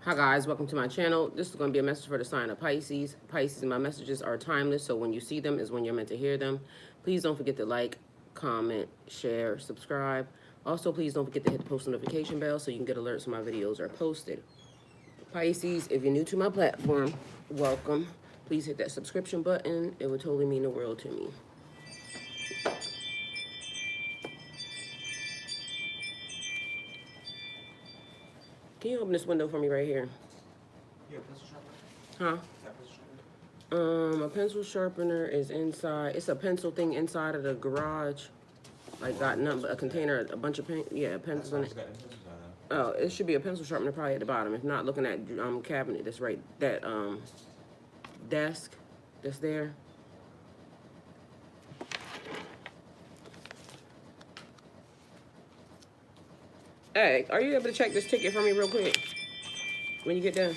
Hi guys, welcome to my channel. This is going to be a message for the sign of Pisces. Pisces, my messages are timeless, so when you see them is when you're meant to hear them. Please don't forget to like, comment, share, subscribe. Also, please don't forget to hit the post notification bell so you can get alerts when my videos are posted. Pisces, if you're new to my platform, welcome. Please hit that subscription button. It would totally mean the world to me. Can you open this window for me right here? Yeah, pencil sharpener. Huh? That pencil sharpener. A pencil sharpener is inside. It's a pencil thing inside of the garage. Like got nothing but a container, a bunch of paint, yeah, pencils in it. Oh, it should be a pencil sharpener probably at the bottom. If not, looking at cabinet that's right, that desk that's there. Hey, are you able to check this ticket for me real quick when you get done?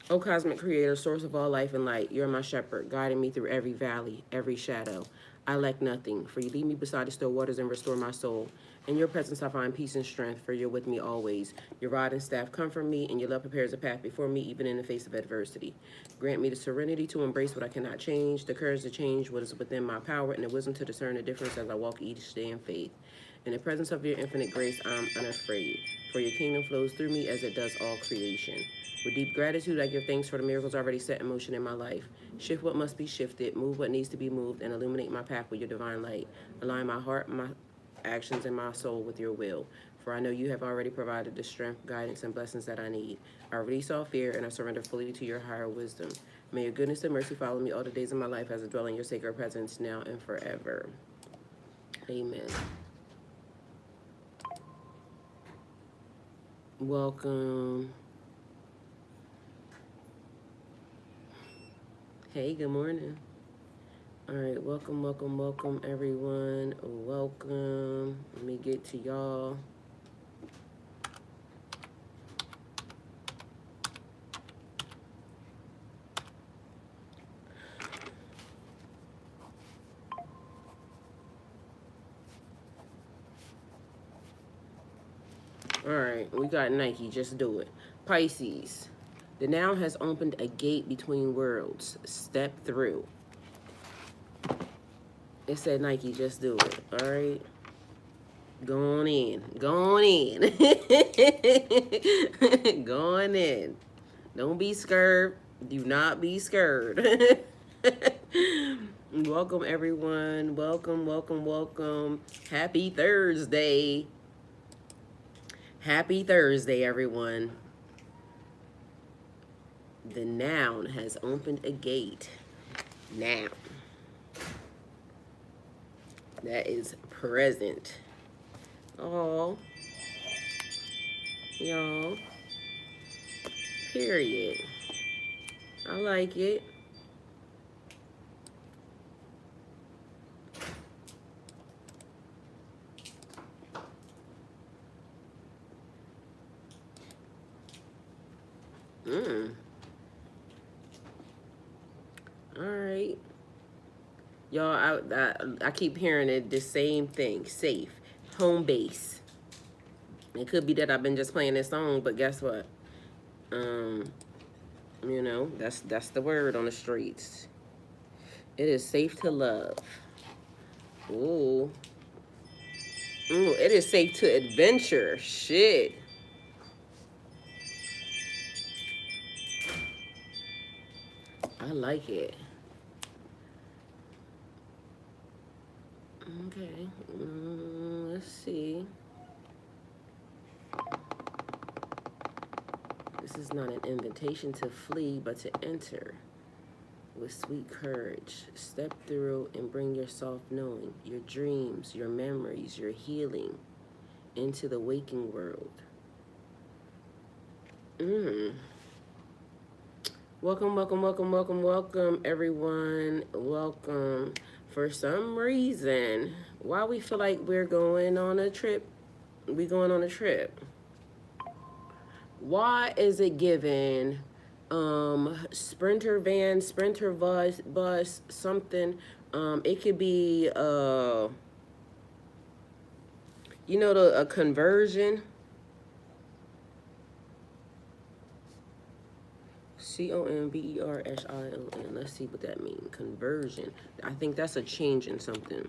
O cosmic creator, source of all life and light, you're my shepherd, guiding me through every valley, every shadow. I lack nothing, for you lead me beside the still waters and restore my soul. In your presence I find peace and strength, for you're with me always. Your rod and staff comfort me, and your love prepares a path before me, even in the face of adversity. Grant me the serenity to embrace what I cannot change, the courage to change what is within my power, and the wisdom to discern the difference as I walk each day in faith. In the presence of your infinite grace, I'm unafraid, for your kingdom flows through me as it does all creation. With deep gratitude, I give thanks for the miracles already set in motion in my life. Shift what must be shifted, move what needs to be moved, and illuminate my path with your divine light. Align my heart, my actions, and my soul with your will. For I know you have already provided the strength, guidance, and blessings that I need. I release all fear, and I surrender fully to your higher wisdom. May your goodness and mercy follow me all the days of my life as I dwell in your sacred presence now and forever. Amen. Welcome. Hey, good morning. All right, welcome, welcome, welcome, everyone. Welcome. Let me get to y'all. All right, we got Nike, just do it. Pisces, the now has opened a gate between worlds. Step through. It said Nike, just do it. All right. Go on in. Go on in. Go on in. Don't be scared. Do not be scared. Welcome, everyone. Welcome, welcome, welcome. Happy Thursday. Happy Thursday, everyone. The noun has opened a gate. Now. That is present. Oh, y'all. Period. I like it. All right. Y'all, I keep hearing it, the same thing. Safe. Home base. It could be that I've been just playing this song, but guess what? You know, that's the word on the streets. It is safe to love. Ooh. Ooh, it is safe to adventure. Shit. I like it. Okay. Let's see. This is not an invitation to flee, but to enter with sweet courage. Step through and bring your soft knowing, your dreams, your memories, your healing into the waking world. Welcome, welcome, welcome, welcome, welcome, everyone. Welcome. For some reason, why we feel like we're going on a trip, we going on a trip. Why is it given sprinter van, sprinter bus, something? It could be you know, a conversion. Conversion. Let's see what that means. Conversion. I think that's a change in something.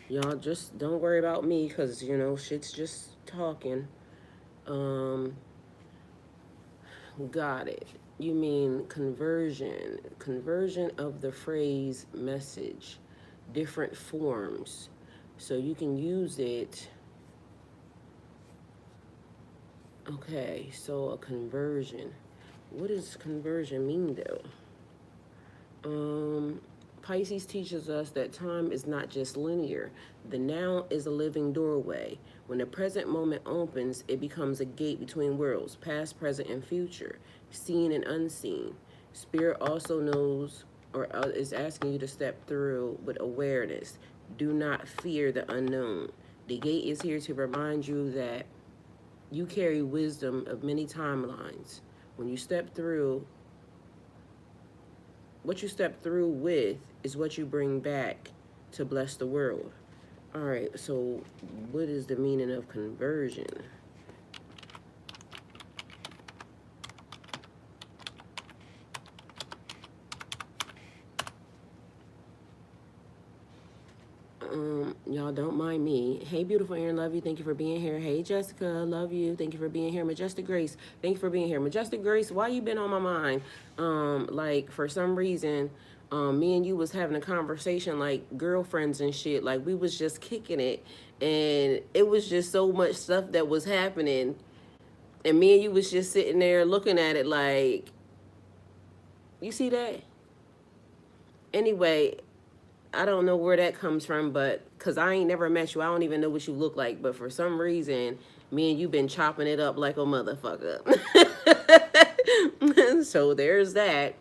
Y'all just don't worry about me, because, you know, shit's just talking. Got it. You mean conversion. Conversion of the phrase message. Different forms. So you can use it. Okay, so a conversion. What does conversion mean, though? Pisces teaches us that time is not just linear. The now is a living doorway. When the present moment opens, it becomes a gate between worlds, past, present, and future, seen and unseen. Spirit also knows or is asking you to step through with awareness. Do not fear the unknown. The gate is here to remind you that you carry wisdom of many timelines. When you step through, what you step through with is what you bring back to bless the world. All right, so what is the meaning of conversion? Y'all don't mind me. Hey, beautiful Aaron, love you. Thank you for being here. Hey, Jessica, love you. Thank you for being here. Majestic Grace, thank you for being here. Majestic Grace, why you been on my mind? Like, for some reason, me and you was having a conversation like girlfriends and shit. Like, we was just kicking it, and it was just so much stuff that was happening, and me and you was just sitting there looking at it like, you see that? Anyway, I don't know where that comes from, but because I ain't never met you, I don't even know what you look like. But for some reason, me and you been chopping it up like a motherfucker. So there's that.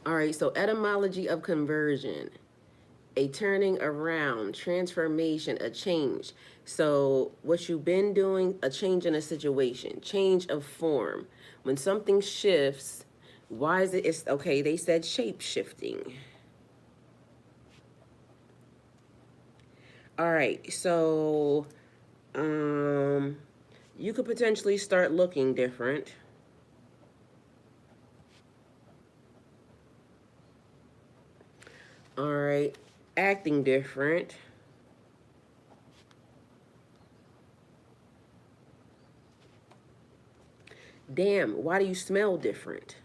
All right, so etymology of conversion. A turning around, transformation, a change. So what you've been doing, a change in a situation, change of form. When something shifts, why is it? It's okay. They said shape shifting. All right, so you could potentially start looking different. All right, acting different. Damn, why do you smell different?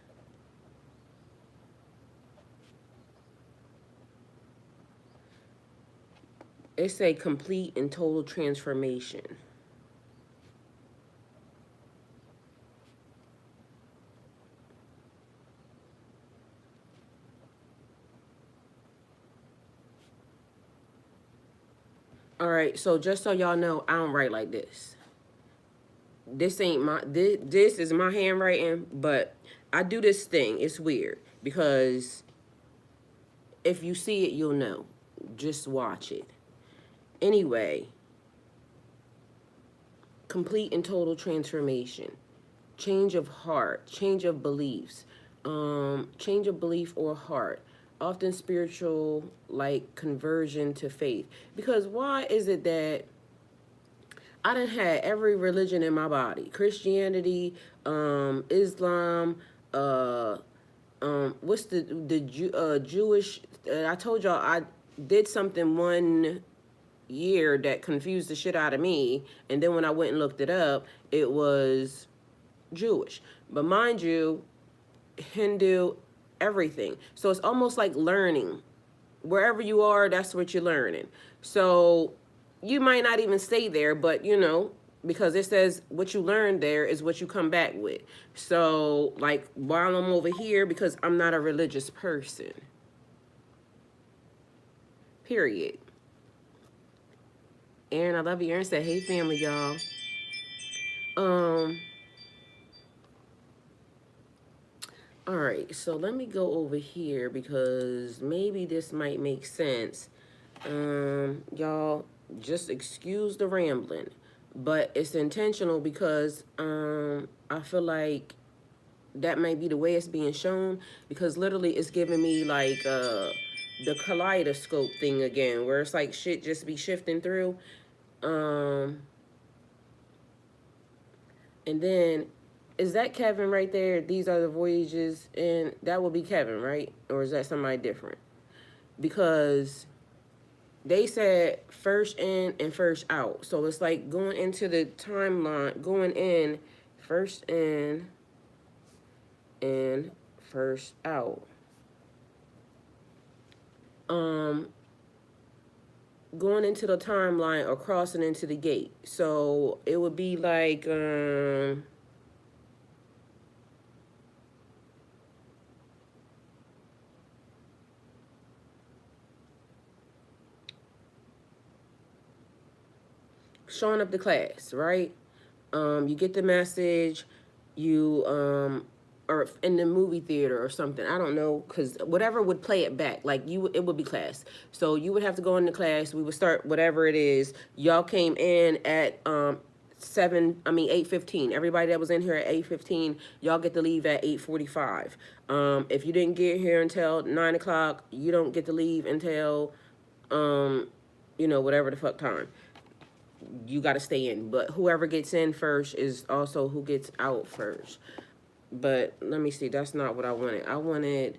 It's a complete and total transformation. All right, so just so y'all know, I don't write like this. This ain't my, this is my handwriting, but I do this thing. It's weird because if you see it, you'll know. Just watch it. Anyway, complete and total transformation, change of heart, change of beliefs, change of belief or heart, often spiritual, like conversion to faith. Because why is it that I done had every religion in my body? Christianity, Islam, what's the Jewish? I told y'all I did something one year that confused the shit out of me, and then when I went and looked it up, it was Jewish. But mind you, Hindu, everything. So it's almost like learning. Wherever you are, that's what you're learning. So you might not even stay there, but you know, because it says what you learn there is what you come back with. So like while I'm over here, because I'm not a religious person. Period. Aaron, I love you. Aaron said, hey family, y'all. All right, so let me go over here because maybe this might make sense. Y'all, just excuse the rambling, but it's intentional because I feel like that may be the way it's being shown, because literally it's giving me like the kaleidoscope thing again, where it's like shit just be shifting through. And then, is that Kevin right there? These are the voyages, and that would be Kevin, right? Or is that somebody different? Because they said first in and first out. So it's like going into the timeline, going in, first in and first out. Going into the timeline or crossing into the gate. So it would be like showing up to class, right? You get the message, you or in the movie theater or something. I don't know, because whatever would play it back, like it would be class. So you would have to go into class. We would start whatever it is. Y'all came in at 8:15. Everybody that was in here at 8:15, y'all get to leave at 8:45. If you didn't get here until 9 o'clock, you don't get to leave until whatever the fuck time. You got to stay in, but whoever gets in first is also who gets out first. But let me see, that's not what I wanted.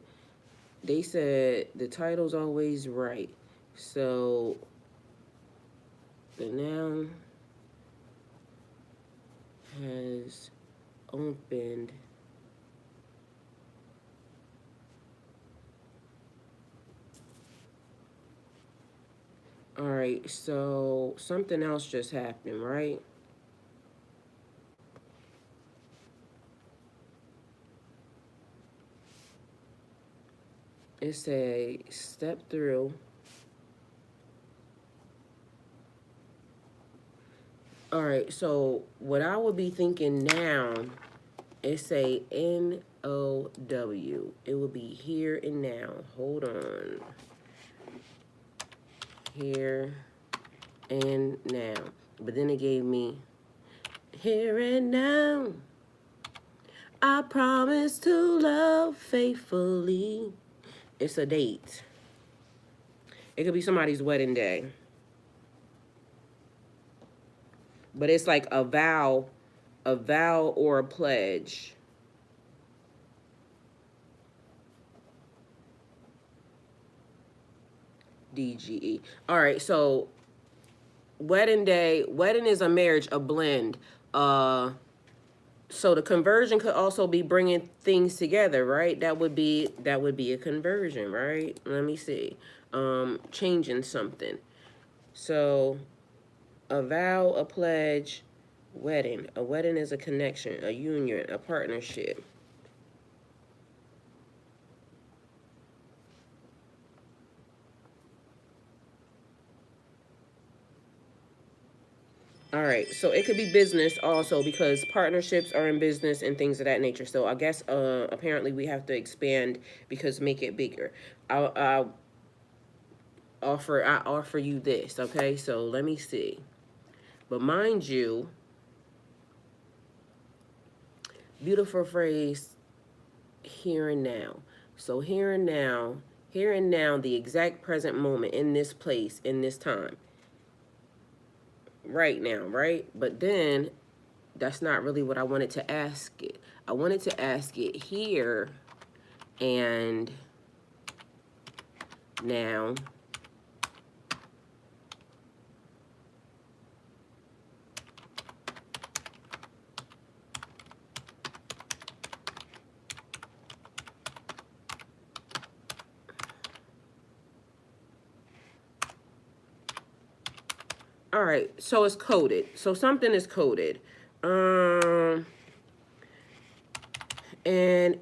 They said the title's always right, so the noun has opened. All right, so something else just happened, right? It's a step through. All right, so what I would be thinking now is a N-O-W. It will be here and now. Hold on. Here and now. But then it gave me here and now. I promise to love faithfully. It's a date. It could be somebody's wedding day. But it's like a vow or a pledge. DGE. All right, so wedding day, wedding is a marriage, a blend. So the conversion could also be bringing things together, right? That would be a conversion, right? Let me see. Changing something. So a vow, a pledge, wedding. A wedding is a connection, a union, a partnership. All right, so it could be business also, because partnerships are in business and things of that nature. So I guess apparently we have to expand, because make it bigger. I offer you this, okay? So let me see. But mind you, beautiful phrase, here and now. So here and now, the exact present moment, in this place, in this time. Right now, right? But then that's not really what I wanted to ask it. I wanted to ask it here and now. All right, so it's coded. So something is coded. And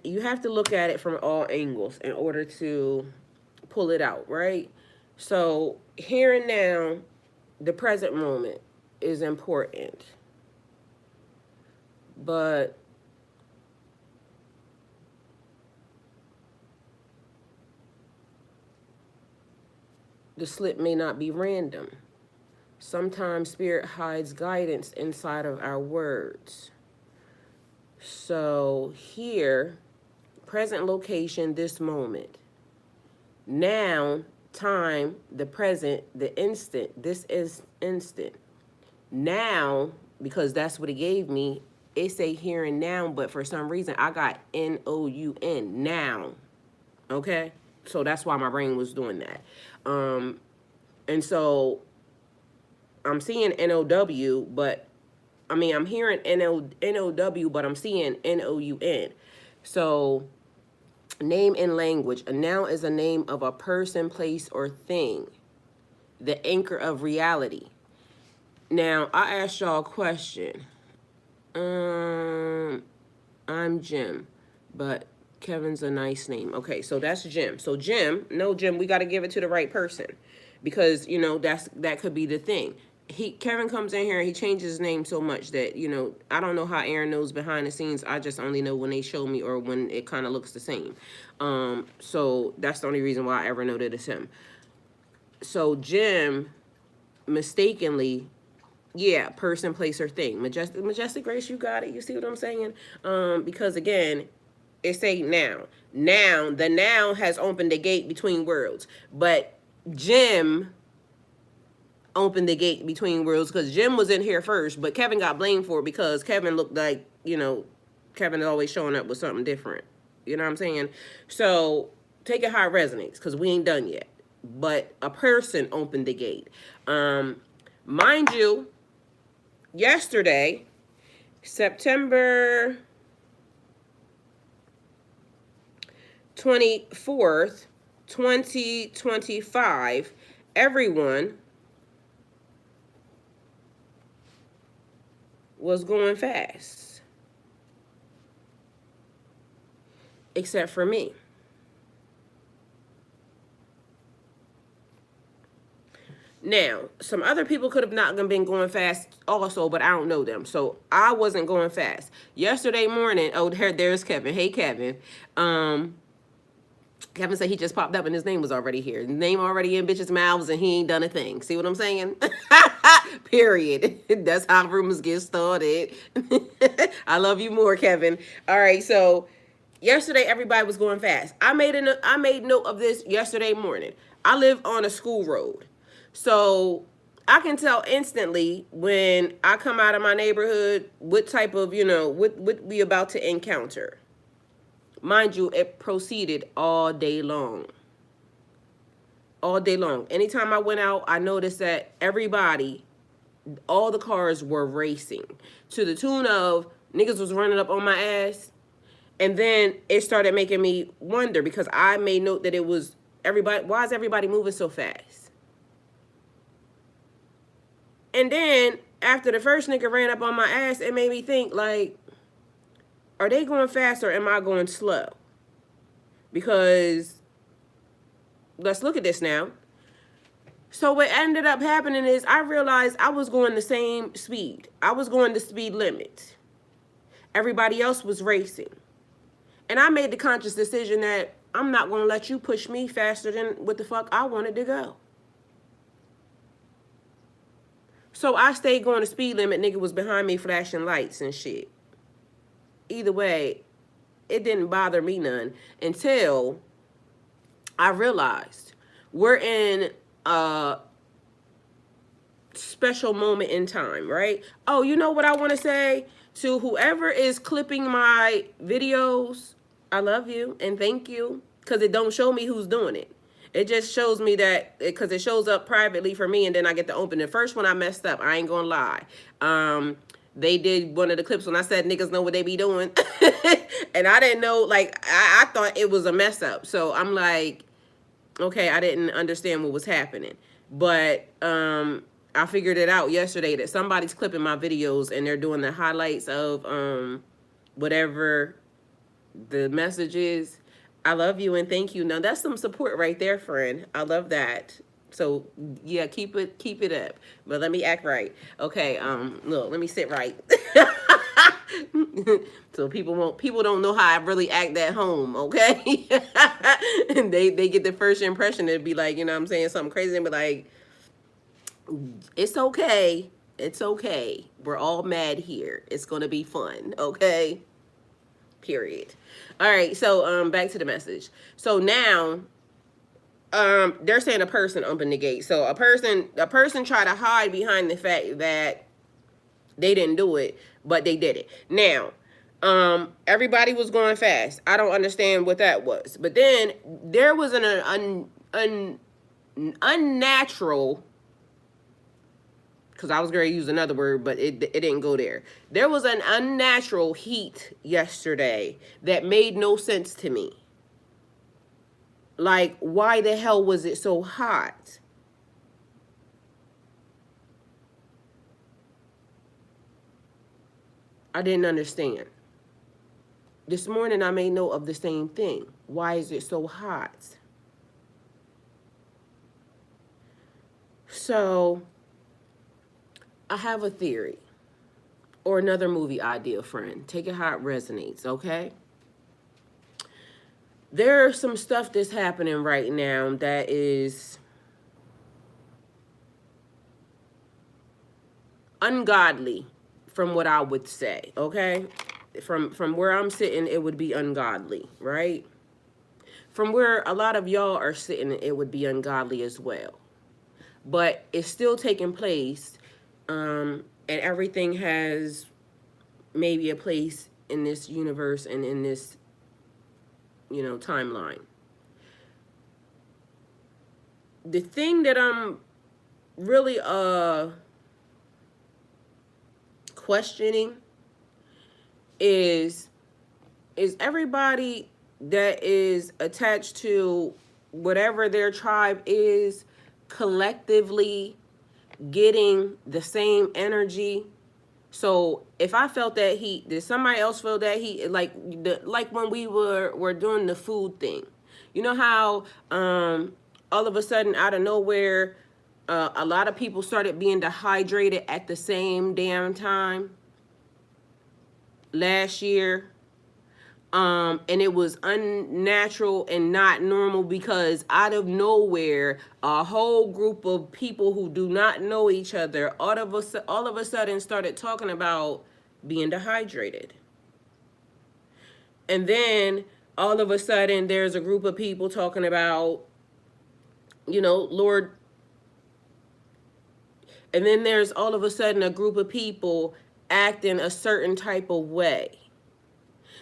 you have to look at it from all angles in order to pull it out, right? So here and now, the present moment is important. But the slip may not be random. Sometimes spirit hides guidance inside of our words. So here, present location, this moment. Now, time, the present, the instant. This is instant. Now, because that's what it gave me, it say here and now, but for some reason I got N-O-U-N, now. Okay? So that's why my brain was doing that. And so I'm seeing N-O-W, but I mean, I'm hearing N-O-W, but I'm seeing N-O-U-N. So name and language. A noun is a name of a person, place, or thing. The anchor of reality. Now, I asked y'all a question. I'm Jim, but Kevin's a nice name. Okay, so that's Jim. So Jim, no Jim, we got to give it to the right person, because you know that could be the thing. Kevin comes in here and he changes his name so much that, you know, I don't know how Aaron knows behind the scenes. I just only know when they show me or when it kind of looks the same. So that's the only reason why I ever know that it's him. So Jim mistakenly, yeah, person, place, or thing. Majestic Grace, you got it. You see what I'm saying? Because again, it say now. Now, the now has opened the gate between worlds. But Jim opened the gate between worlds because Jim was in here first, but Kevin got blamed for it because Kevin looked like, you know, Kevin is always showing up with something different. You know what I'm saying? So take it how it resonates, because we ain't done yet. But a person opened the gate. Mind you, yesterday, September 24th, 2025, everyone was going fast, except for me. Now, some other people could have not been going fast also, but I don't know them. So I wasn't going fast. Yesterday morning, oh, there's Kevin. Hey, Kevin. Kevin said he just popped up and his name was already here. His name already in bitches' mouths and he ain't done a thing. See what I'm saying? Period. That's how rumors get started. I love you more, Kevin. All right, so yesterday everybody was going fast. I made note of this yesterday morning. I live on a school road. So I can tell instantly when I come out of my neighborhood what type of, you know, what we about to encounter. Mind you, it proceeded all day long. All day long. Anytime I went out, I noticed that everybody, all the cars were racing to the tune of niggas was running up on my ass. And then it started making me wonder, because I made note that it was everybody. Why is everybody moving so fast? And then after the first nigga ran up on my ass, it made me think, like, are they going fast or am I going slow? Because let's look at this now. So what ended up happening is I realized I was going the same speed. I was going the speed limit. Everybody else was racing. And I made the conscious decision that I'm not going to let you push me faster than what the fuck I wanted to go. So I stayed going the speed limit. Nigga was behind me flashing lights and shit. Either way, it didn't bother me none until I realized we're in a special moment in time, right? Oh, you know what I want to say to whoever is clipping my videos? I love you and thank you, because it don't show me who's doing it. It just shows me that, because it shows up privately for me, and then I get to open it. First one I messed up, I ain't gonna lie. They did one of the clips when I said niggas know what they be doing. And I didn't know, like, I thought it was a mess up. So I'm like, okay, I didn't understand what was happening. But I figured it out yesterday that somebody's clipping my videos and they're doing the highlights of whatever the message is. I love you and thank you. Now that's some support right there, friend. I love that. So yeah, keep it up. But let me act right. Okay, look, let me sit right. So people don't know how I really act at home, okay? And they get the first impression, it'd be like, you know what I'm saying, something crazy, and be like, It's okay. It's okay. We're all mad here. It's gonna be fun, okay? Period. All right, so back to the message. So now they're saying a person opened the gate. So a person tried to hide behind the fact that they didn't do it, but they did it. Now, everybody was going fast. I don't understand what that was. But then there was an unnatural, because I was going to use another word, but it didn't go there. There was an unnatural heat yesterday that made no sense to me. Like, why the hell was it so hot? I didn't understand. This morning I made note of the same thing. Why is it so hot? So, I have a theory or another movie idea, friend. Take it how it resonates, okay? There's some stuff that's happening right now that is ungodly, from what I would say, okay? From where I'm sitting, it would be ungodly, right? From where a lot of y'all are sitting, it would be ungodly as well. But it's still taking place, and everything has maybe a place in this universe and in this, timeline. The thing that I'm really questioning is everybody that is attached to whatever their tribe is collectively getting the same energy. So if I felt that heat, did somebody else feel that heat? Like when we were doing the food thing, you know how all of a sudden out of nowhere, a lot of people started being dehydrated at the same damn time last year. And it was unnatural and not normal because out of nowhere, a whole group of people who do not know each other all of a sudden started talking about being dehydrated. And then all of a sudden there's a group of people talking about, Lord. And then there's all of a sudden a group of people acting a certain type of way.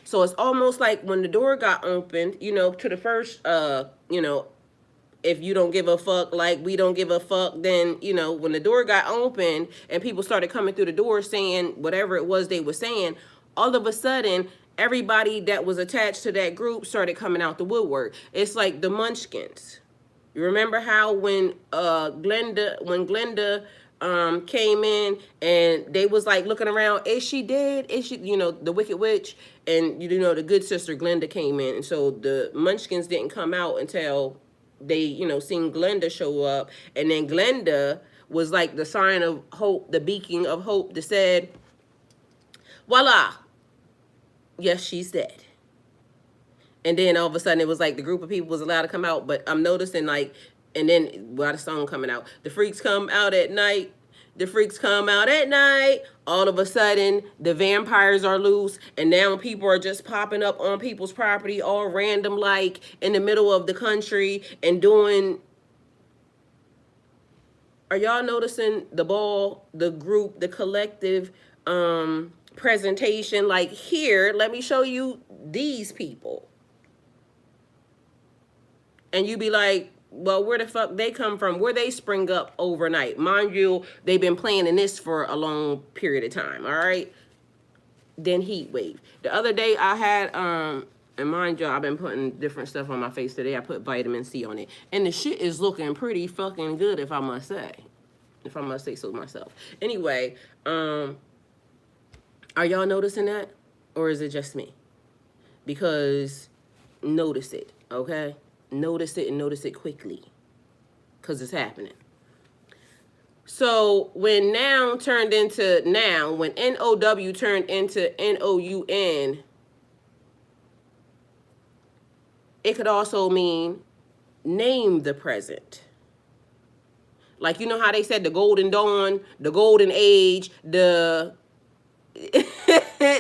So it's almost like when the door got opened, to the first, if you don't give a fuck, like we don't give a fuck, then, when the door got opened and people started coming through the door saying whatever it was they were saying, all of a sudden, everybody that was attached to that group started coming out the woodwork. It's like the Munchkins. You remember how when Glenda came in and they was like looking around, is she dead? Is she, the Wicked Witch? And, the good sister Glenda came in. And so the Munchkins didn't come out until they, seen Glenda show up. And then Glenda was like the sign of hope, the beacon of hope that said, voila, yes, she's dead. And then all of a sudden it was like the group of people was allowed to come out. But I'm noticing like, and then while the song coming out, the freaks come out at night. The freaks come out at night. All of a sudden, the vampires are loose. And now people are just popping up on people's property all random, like in the middle of the country and doing. Are y'all noticing the ball, the group, the collective presentation? Like here, let me show you these people. And you be like, well, where the fuck they come from? Where they spring up overnight? Mind you, they've been planning this for a long period of time, all right? Then heat wave. The other day I had, and mind you, I've been putting different stuff on my face today. I put vitamin C on it. And the shit is looking pretty fucking good, if I must say. If I must say so myself. Anyway, are y'all noticing that? Or is it just me? Because notice it, okay? Notice it and notice it quickly because it's happening. So when noun turned into noun, when N-O-W turned into N-O-U-N, it could also mean name the present. Like, you know how they said the golden dawn, the golden age, the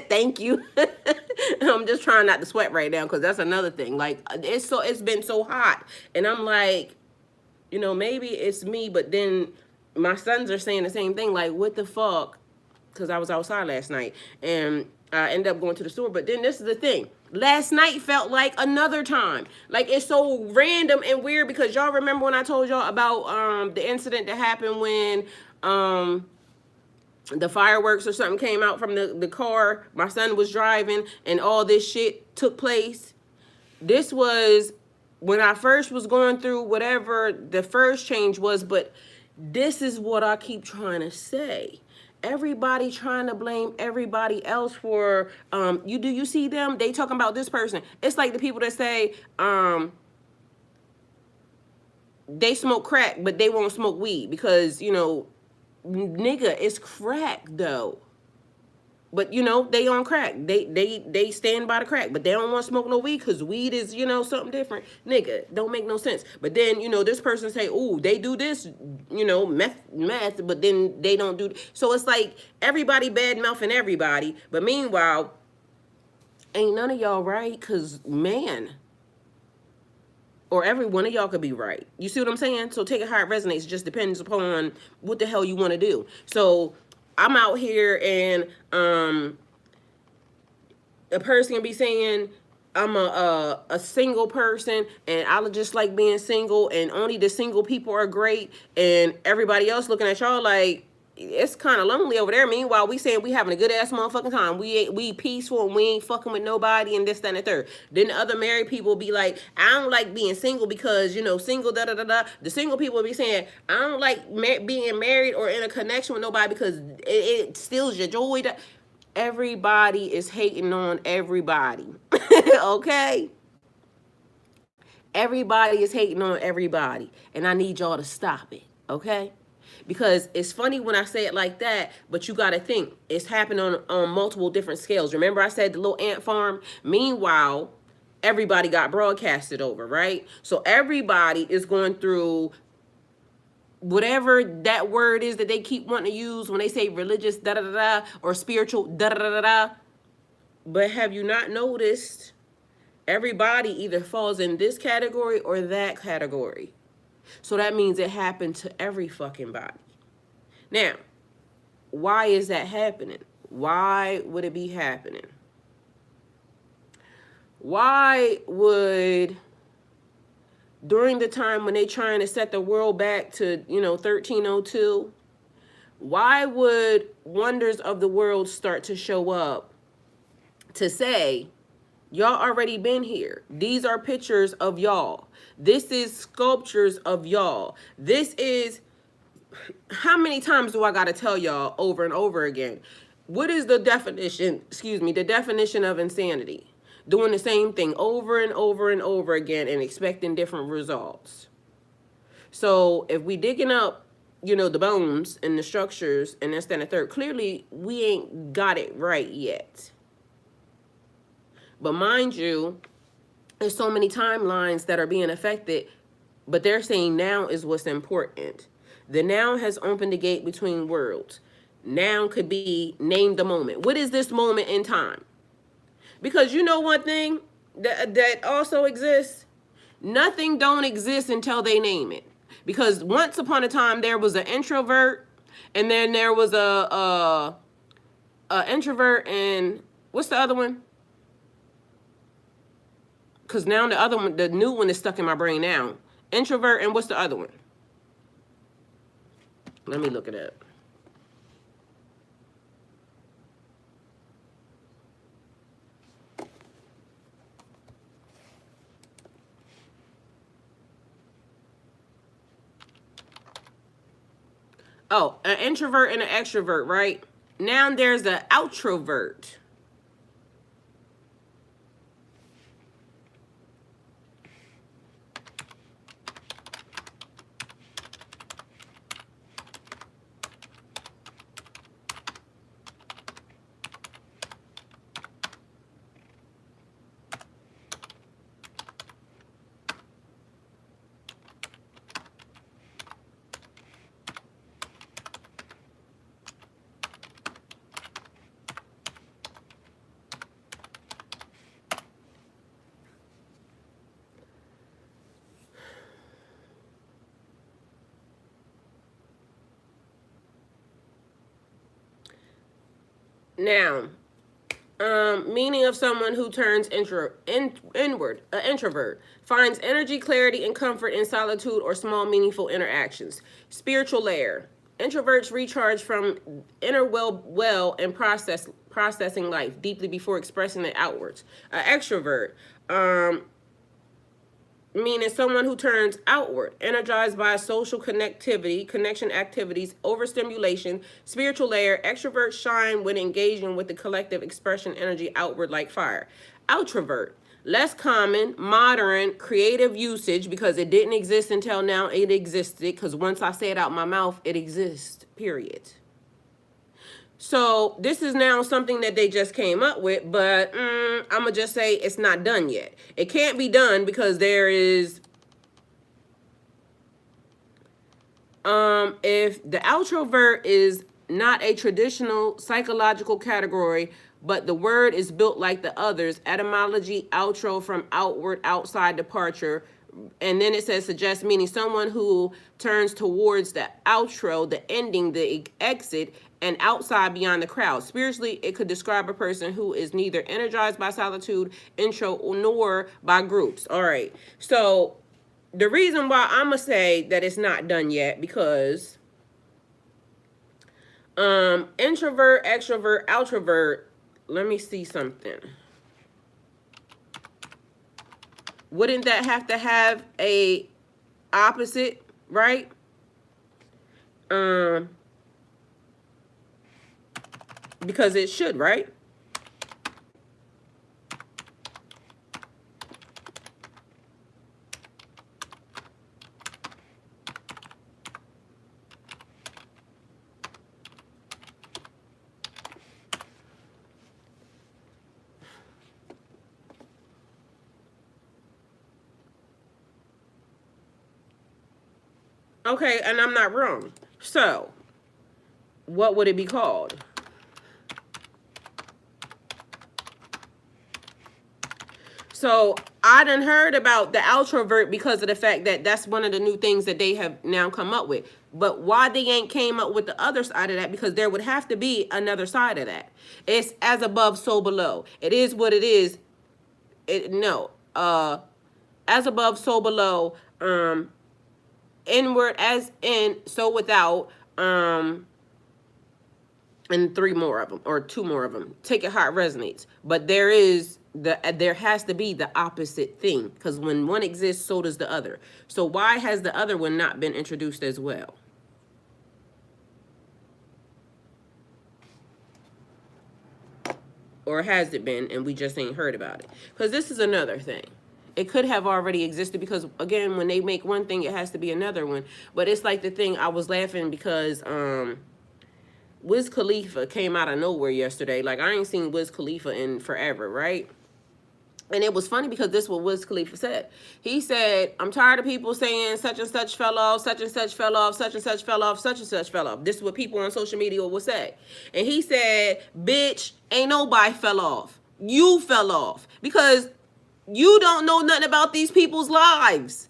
thank you. I'm just trying not to sweat right now because that's another thing. Like, it's been so hot, and I'm like, you know, maybe it's me, but then my sons are saying the same thing. Like, what the fuck? Because I was outside last night, and I ended up going to the store. But then this is the thing. Last night felt like another time. Like, it's so random and weird because y'all remember when I told y'all about the incident that happened when the fireworks or something came out from the car my son was driving and all this shit took place. This was when I first was going through whatever the first change was, but this is what I keep trying to say. Everybody trying to blame everybody else for you see them? They talking about this person. It's like the people that say they smoke crack, but they won't smoke weed because, you know, nigga, it's crack though. But, you know, they on crack. They stand by the crack, but they don't want to smoke no weed because weed is, you know, something different. Nigga, don't make no sense. But then, you know, this person say, ooh, they do this, you know, meth, but then they don't do. So it's like everybody bad mouthing everybody. But meanwhile, ain't none of y'all right because, man, or every one of y'all could be right. You see what I'm saying? So take it how it resonates. It just depends upon what the hell you want to do. So I'm out here and a person can be saying I'm a single person and I just like being single and only the single people are great and everybody else looking at y'all like it's kind of lonely over there. Meanwhile, we saying we having a good ass motherfucking time. We peaceful and we ain't fucking with nobody and this, that, and the third. Then the other married people be like, I don't like being single because, you know, single, da, da, da, da. The single people be saying, I don't like being married or in a connection with nobody because it steals your joy. Everybody is hating on everybody. Okay? Everybody is hating on everybody. And I need y'all to stop it. Okay? Because it's funny when I say it like that, but you got to think it's happening on multiple different scales. Remember I said the little ant farm? Meanwhile, everybody got broadcasted over, right? So everybody is going through whatever that word is that they keep wanting to use when they say religious da da da da or spiritual da da da da da. But have you not noticed everybody either falls in this category or that category? So that means it happened to every fucking body. Now, why is that happening? Why would it be happening? Why would, during the time when they trying to set the world back to, you know, 1302, why would wonders of the world start to show up to say, y'all already been here. These are pictures of y'all. This is sculptures of y'all. This is, how many times do I got to tell y'all over and over again? What is the definition, the definition of insanity? Doing the same thing over and over and over again and expecting different results. So if we digging up, you know, the bones and the structures and this, that, and the third, clearly we ain't got it right yet. But mind you, there's so many timelines that are being affected, but they're saying now is what's important. The now has opened the gate between worlds. Now could be name the moment. What is this moment in time? Because you know one thing that also exists? Nothing don't exist until they name it. Because once upon a time there was an introvert, and then there was a introvert, and what's the other one? Because now the other one, the new one is stuck in my brain now. Introvert, and what's the other one? Let me look it up. Oh, an introvert and an extrovert, right? Now there's an outrovert. Now, meaning of someone who turns inward, an introvert, finds energy, clarity, and comfort in solitude or small, meaningful interactions. Spiritual layer. Introverts recharge from inner well and processing life deeply before expressing it outwards. An extrovert, meaning someone who turns outward, energized by social connection activities, overstimulation, spiritual layer. Extroverts shine when engaging with the collective expression energy outward like fire. Outrovert, less common, modern, creative usage because it didn't exist until now. It existed because once I say it out my mouth, it exists, period. So this is now something that they just came up with, but I'm going to just say it's not done yet. It can't be done because there is, if the outrovert is not a traditional psychological category, but the word is built like the others, etymology, outro from outward, outside departure, and then it says suggest, meaning someone who turns towards the outro, the ending, the exit, and outside beyond the crowd. Spiritually, it could describe a person who is neither energized by solitude, intro, nor by groups. All right. So the reason why I'm going to say that it's not done yet, because introvert, extrovert, outrovert, let me see something. Wouldn't that have to have a opposite, right? Because it should, right? Okay, and I'm not wrong. So, what would it be called? So I done heard about the outrovert because of the fact that that's one of the new things that they have now come up with. But why they ain't came up with the other side of that? Because there would have to be another side of that. It's as above, so below. It is what it is. As above, so below. Inward as in, so without. And three more of them, or two more of them. Take it how it resonates. But there has to be the opposite thing, because when one exists, so does the other. So why has the other one not been introduced as well? Or has it been and we just ain't heard about it? Because this is another thing. It could have already existed because, again, when they make one thing, it has to be another one. But it's like the thing, I was laughing because Wiz Khalifa came out of nowhere yesterday. Like, I ain't seen Wiz Khalifa in forever, right? And it was funny because this is what Wiz Khalifa said. He said, I'm tired of people saying such and such fell off, such and such fell off, such and such fell off, such and such fell off. This is what people on social media will say. And he said, bitch, ain't nobody fell off. You fell off. Because you don't know nothing about these people's lives.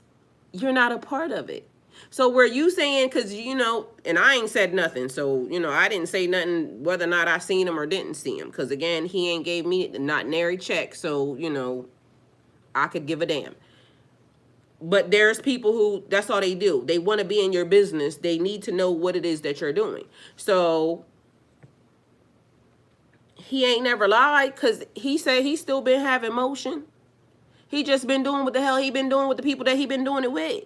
You're not a part of it. So were you saying, because, and I ain't said nothing. So, I didn't say nothing whether or not I seen him or didn't see him. Because, again, he ain't gave me the not nary check. So, I could give a damn. But there's people who, that's all they do. They want to be in your business. They need to know what it is that you're doing. So he ain't never lied, because he said he's still been having motion. He just been doing what the hell he been doing with the people that he been doing it with.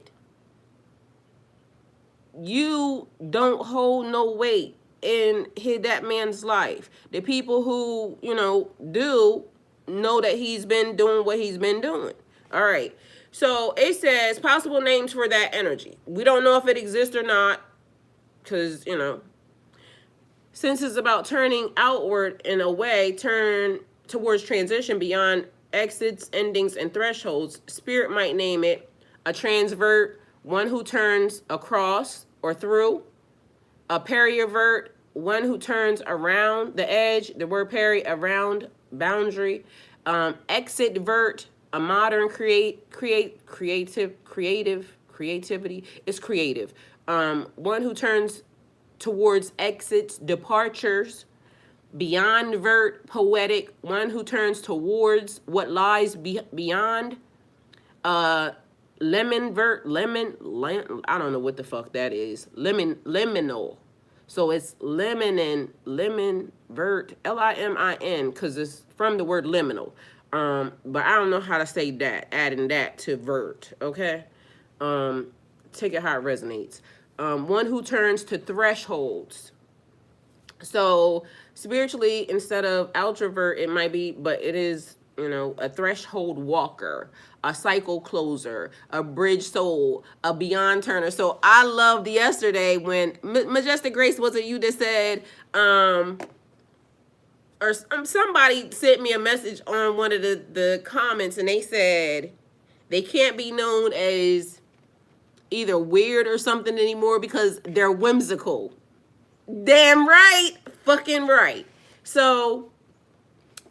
You don't hold no weight in that man's life. The people who, do know that he's been doing what he's been doing. All right. So it says possible names for that energy. We don't know if it exists or not because, since it's about turning outward in a way, turn towards transition beyond exits, endings, and thresholds. Spirit might name it a transvert, one who turns across or through. A periovert, one who turns around the edge. The word peri, around, boundary. Exit-vert, a modern creativity. It's creative. One who turns towards exits, departures. beyond vert, poetic, one who turns towards what lies beyond. Lemon vert, I don't know what the fuck that is. Liminal. So it's lemon vert, Limin, because it's from the word liminal. But I don't know how to say that, adding that to vert, okay? Take it how it resonates. One who turns to thresholds. So spiritually, instead of ultravert, it might be, but it is, you know, a threshold walker, a cycle closer, a bridge soul, a beyond turner. So I loved yesterday when Majestic Grace, was it you that said, or somebody sent me a message on one of the comments, and they said they can't be known as either weird or something anymore because they're whimsical. Damn right, fucking right. So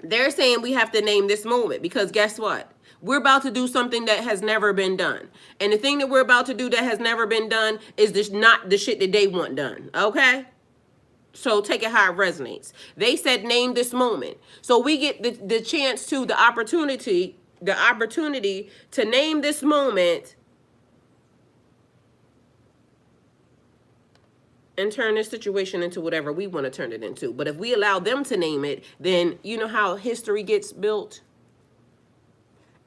they're saying we have to name this moment because guess what? We're about to do something that has never been done. And the thing that we're about to do that has never been done is this not the shit that they want done, okay? So take it how it resonates. They said name this moment. So we get the chance to, the opportunity to name this moment and turn this situation into whatever we want to turn it into. But if we allow them to name it, then you know how history gets built?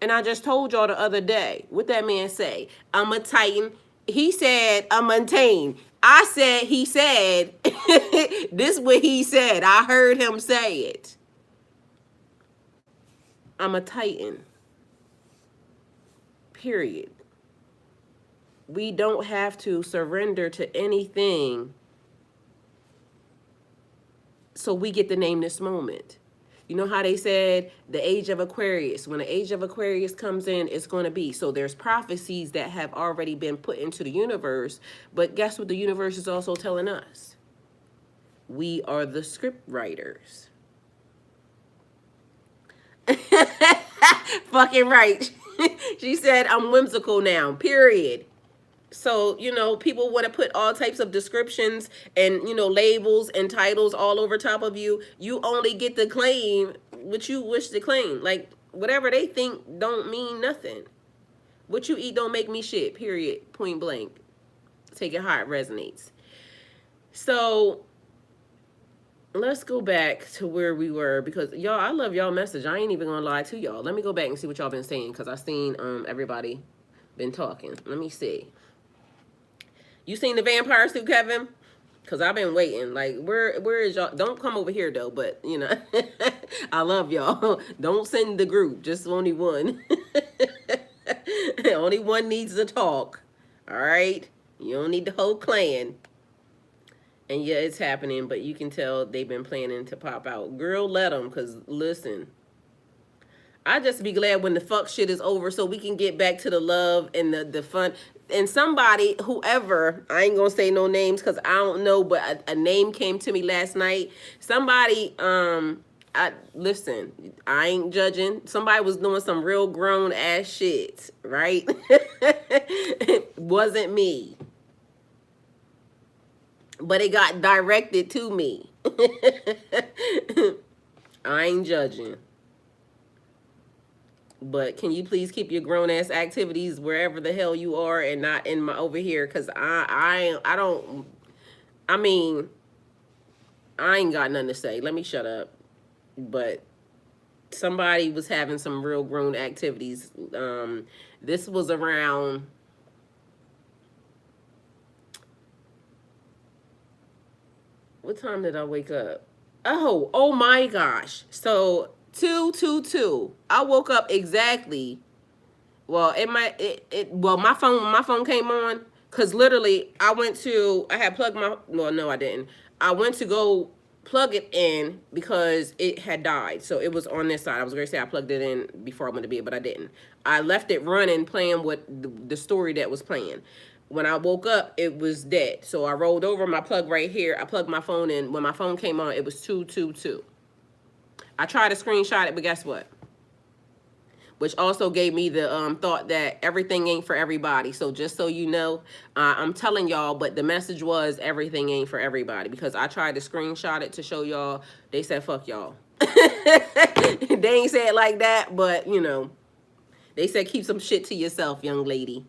And I just told y'all the other day, what that man say? I'm a Titan. He said, I'm untamed. I said, he said, this is what he said. I heard him say it. I'm a Titan. Period. We don't have to surrender to anything. So we get to name this moment. You know how they said the age of Aquarius, when the age of Aquarius comes in, it's going to be. So there's prophecies that have already been put into the universe. But guess what the universe is also telling us? We are the script writers. Fucking right. She said, I'm whimsical now, period. So, you know, people want to put all types of descriptions and, you know, labels and titles all over top of you. You only get to claim what you wish to claim. Like, whatever they think don't mean nothing. What you eat don't make me shit, period, point blank. Take it how it resonates. So, let's go back to where we were because, y'all, I love y'all message. I ain't even gonna lie to y'all. Let me go back and see what y'all been saying because I seen everybody been talking. Let me see. You seen the vampire suit, Kevin? Because I've been waiting. Like, where is y'all? Don't come over here, though. But, you know, I love y'all. Don't send the group. Just only one. Only one needs to talk. All right? You don't need the whole clan. And, yeah, it's happening. But you can tell they've been planning to pop out. Girl, let them. Because, listen. I just be glad when the fuck shit is over so we can get back to the love and the fun. And somebody, whoever, I ain't gonna say no names because I don't know, but a name came to me last night. Somebody, listen, I ain't judging. Somebody was doing some real grown ass shit, right? It wasn't me. But it got directed to me. I ain't judging. But can you please keep your grown ass activities wherever the hell you are and not in my over here? Cause I ain't got nothing to say. Let me shut up. But somebody was having some real grown activities. This was around what time did I wake up? Oh my gosh. So 2:22. I woke up exactly. Well, my phone came on because literally I had plugged no, I didn't. I went to go plug it in because it had died. So it was on this side. I was going to say I plugged it in before I went to bed, but I didn't. I left it running, playing with the story that was playing. When I woke up, it was dead. So I rolled over my plug right here. I plugged my phone in. When my phone came on, it was 2:22. I tried to screenshot it, but guess what? which also gave me the thought that everything ain't for everybody. So just so you know, I'm telling y'all, but the message was everything ain't for everybody, because I tried to screenshot it to show y'all. They said, fuck y'all. They ain't say it like that, but you know, they said keep some shit to yourself, young lady.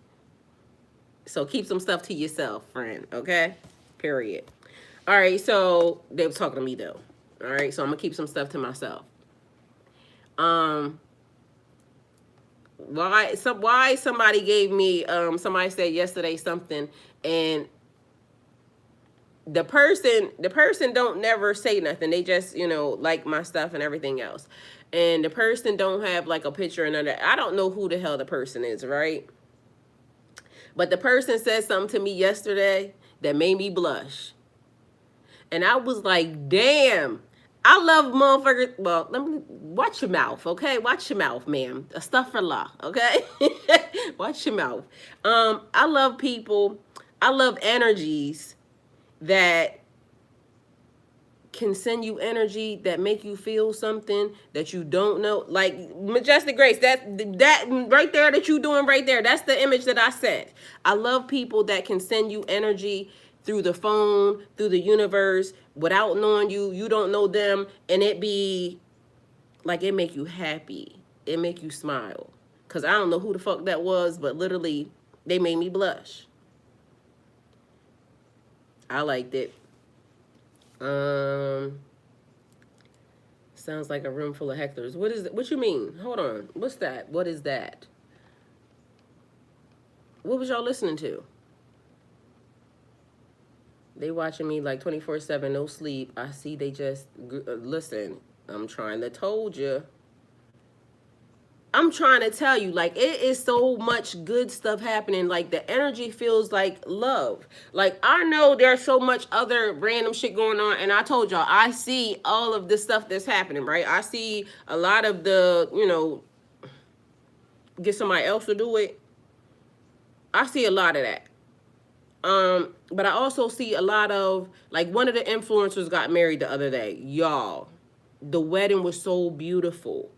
So keep some stuff to yourself, friend, okay? Period. All right, so they were talking to me though. All right, so I'm gonna keep some stuff to myself. Why somebody gave me somebody said yesterday something, and the person don't never say nothing. They just, you know, like my stuff and everything else. And the person don't have like a picture and under. I don't know who the hell the person is, right? But the person said something to me yesterday that made me blush. And I was like, damn, I love motherfuckers. Well, let me watch your mouth, okay? Watch your mouth, ma'am. Astaghfirullah, okay? Watch your mouth. I love people. I love energies that can send you energy that make you feel something that you don't know. Like Majestic Grace, that right there that you doing right there, that's the image that I sent. I love people that can send you energy through the phone, through the universe, without knowing you. You don't know them, and it be like it make you happy. It make you smile. Cause I don't know who the fuck that was, but literally they made me blush. I liked it. Sounds like a room full of hecklers. What is it? What you mean? Hold on. What's that? What is that? What was y'all listening to? They watching me like 24/7, no sleep. I see they just listen. I'm trying to told you. I'm trying to tell you, like, it is so much good stuff happening. Like, the energy feels like love. Like, I know there's so much other random shit going on. And I told y'all, I see all of this stuff that's happening, right? I see a lot of the, you know, get somebody else to do it. I see a lot of that. But I also see a lot of, like, one of the influencers got married the other day. Y'all, the wedding was so beautiful.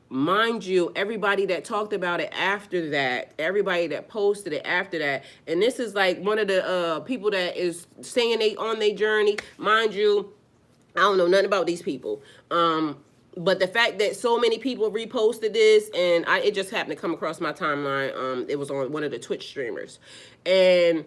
Mind you, everybody that talked about it after that, everybody that posted it after that, and this is like one of the people that is saying they on their journey. Mind you, I don't know nothing about these people. But the fact that so many people reposted this, and it just happened to come across my timeline. It was on one of the Twitch streamers, and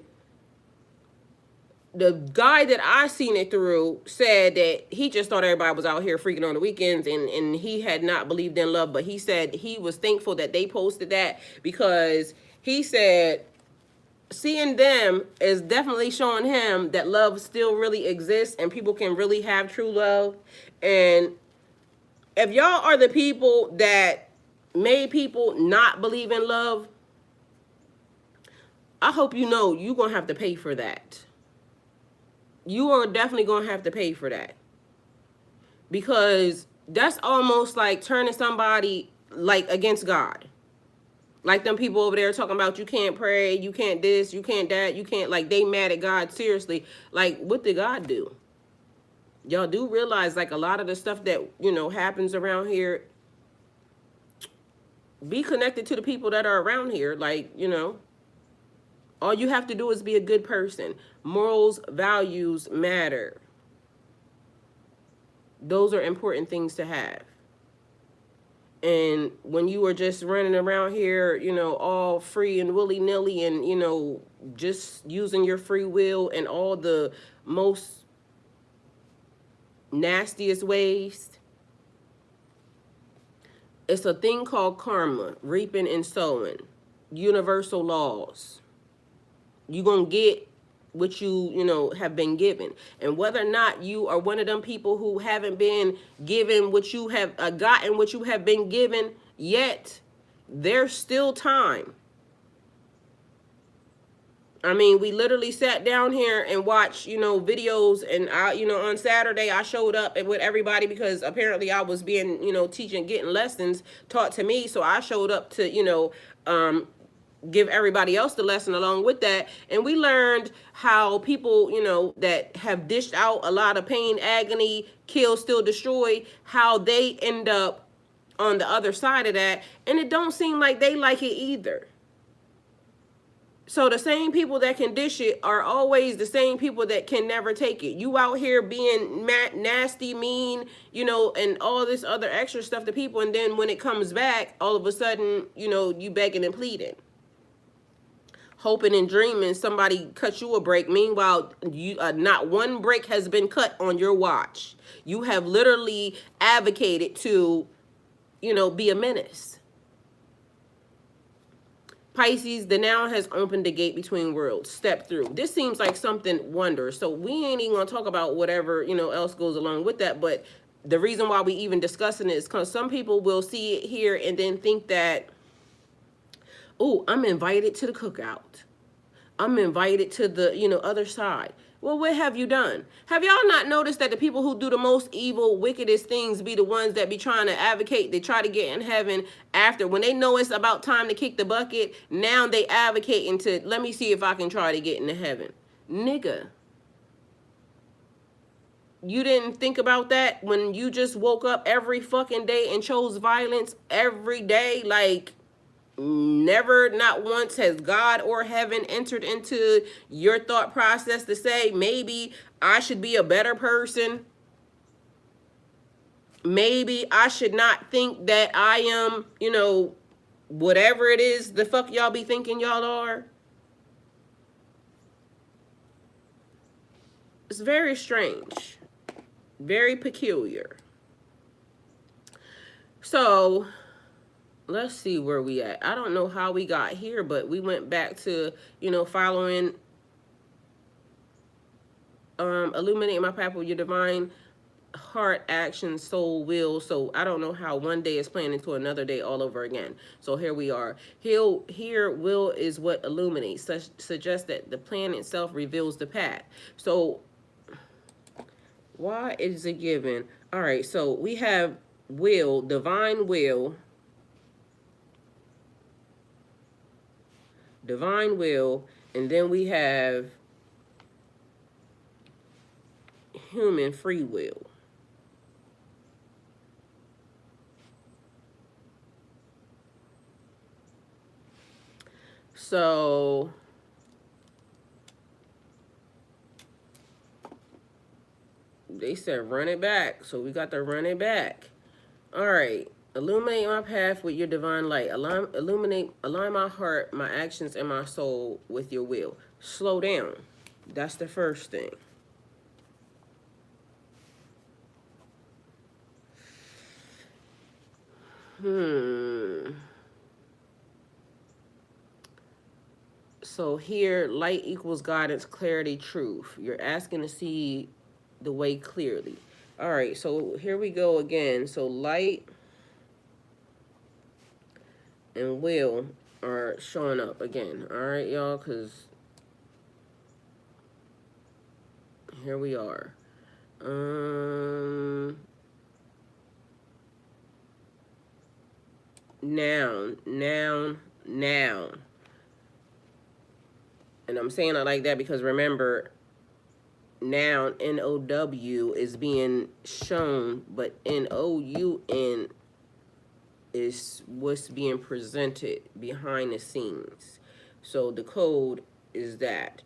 the guy that I seen it through said that he just thought everybody was out here freaking on the weekends, and he had not believed in love. But he said he was thankful that they posted that, because he said seeing them is definitely showing him that love still really exists and people can really have true love. And if y'all are the people that made people not believe in love, I hope you know you're going to have to pay for that. You are definitely going to have to pay for that, because that's almost like turning somebody like against God. Like them people over there talking about you can't pray, you can't this, you can't that, you can't, like they mad at God. Seriously, like what did God do? Y'all do realize like a lot of the stuff that, you know, happens around here, be connected to the people that are around here. Like, you know, all you have to do is be a good person. Morals, values matter. Those are important things to have. And when you are just running around here, you know, all free and willy-nilly and, you know, just using your free will in all the most nastiest ways, it's a thing called karma, reaping and sowing, universal laws. You're going to get what you know, have been given. And whether or not you are one of them people who haven't been given what you have gotten, what you have been given yet, there's still time. I mean, we literally sat down here and watched, you know, videos, and I, you know, on Saturday I showed up with everybody because apparently I was being, you know, teaching, getting lessons taught to me. So I showed up to, you know, give everybody else the lesson along with that. And we learned how people, you know, that have dished out a lot of pain, agony, kill, still destroy, how they end up on the other side of that, and it don't seem like they like it either. So the same people that can dish it are always the same people that can never take it. You out here being nasty, mean, you know, and all this other extra stuff to people, and then when it comes back, all of a sudden, you know, you begging and pleading, hoping and dreaming somebody cut you a break. Meanwhile, you not one break has been cut on your watch. You have literally advocated to, you know, be a menace. Pisces, the now has opened the gate between worlds. Step through. This seems like something wondrous. So we ain't even gonna talk about whatever, you know, else goes along with that. But the reason why we even discussing it is because some people will see it here and then think that, oh, I'm invited to the cookout. I'm invited to the, you know, other side. Well, what have you done? Have y'all not noticed that the people who do the most evil, wickedest things be the ones that be trying to advocate? They try to get in heaven after. When they know it's about time to kick the bucket, now they advocating to, let me see if I can try to get into heaven. Nigga. You didn't think about that when you just woke up every fucking day and chose violence every day? Like, never, not once has God or heaven entered into your thought process to say, maybe I should be a better person. Maybe I should not think that I am, you know, whatever it is the fuck y'all be thinking y'all are. It's very strange. Very peculiar. So let's see where we at. I don't know how we got here, but we went back to, you know, following, illuminate my path with your divine heart, action, soul, will. So I don't know how one day is playing into another day all over again. So here we are. Here, will is what illuminates. Suggests that the plan itself reveals the path. So why is it given? All right, so we have will, divine will, and then we have human free will. So they said run it back, so we got to run it back. All right. Illuminate my path with your divine light. Align my heart, my actions, and my soul with your will. Slow down. That's the first thing. So here, light equals guidance, clarity, truth. You're asking to see the way clearly. All right, so here we go again. So light and will are showing up again. All right, y'all, because here we are. Noun. And I'm saying it like that because remember, noun, N-O-W, is being shown, but N-O-U-N is what's being presented behind the scenes. So the code is that.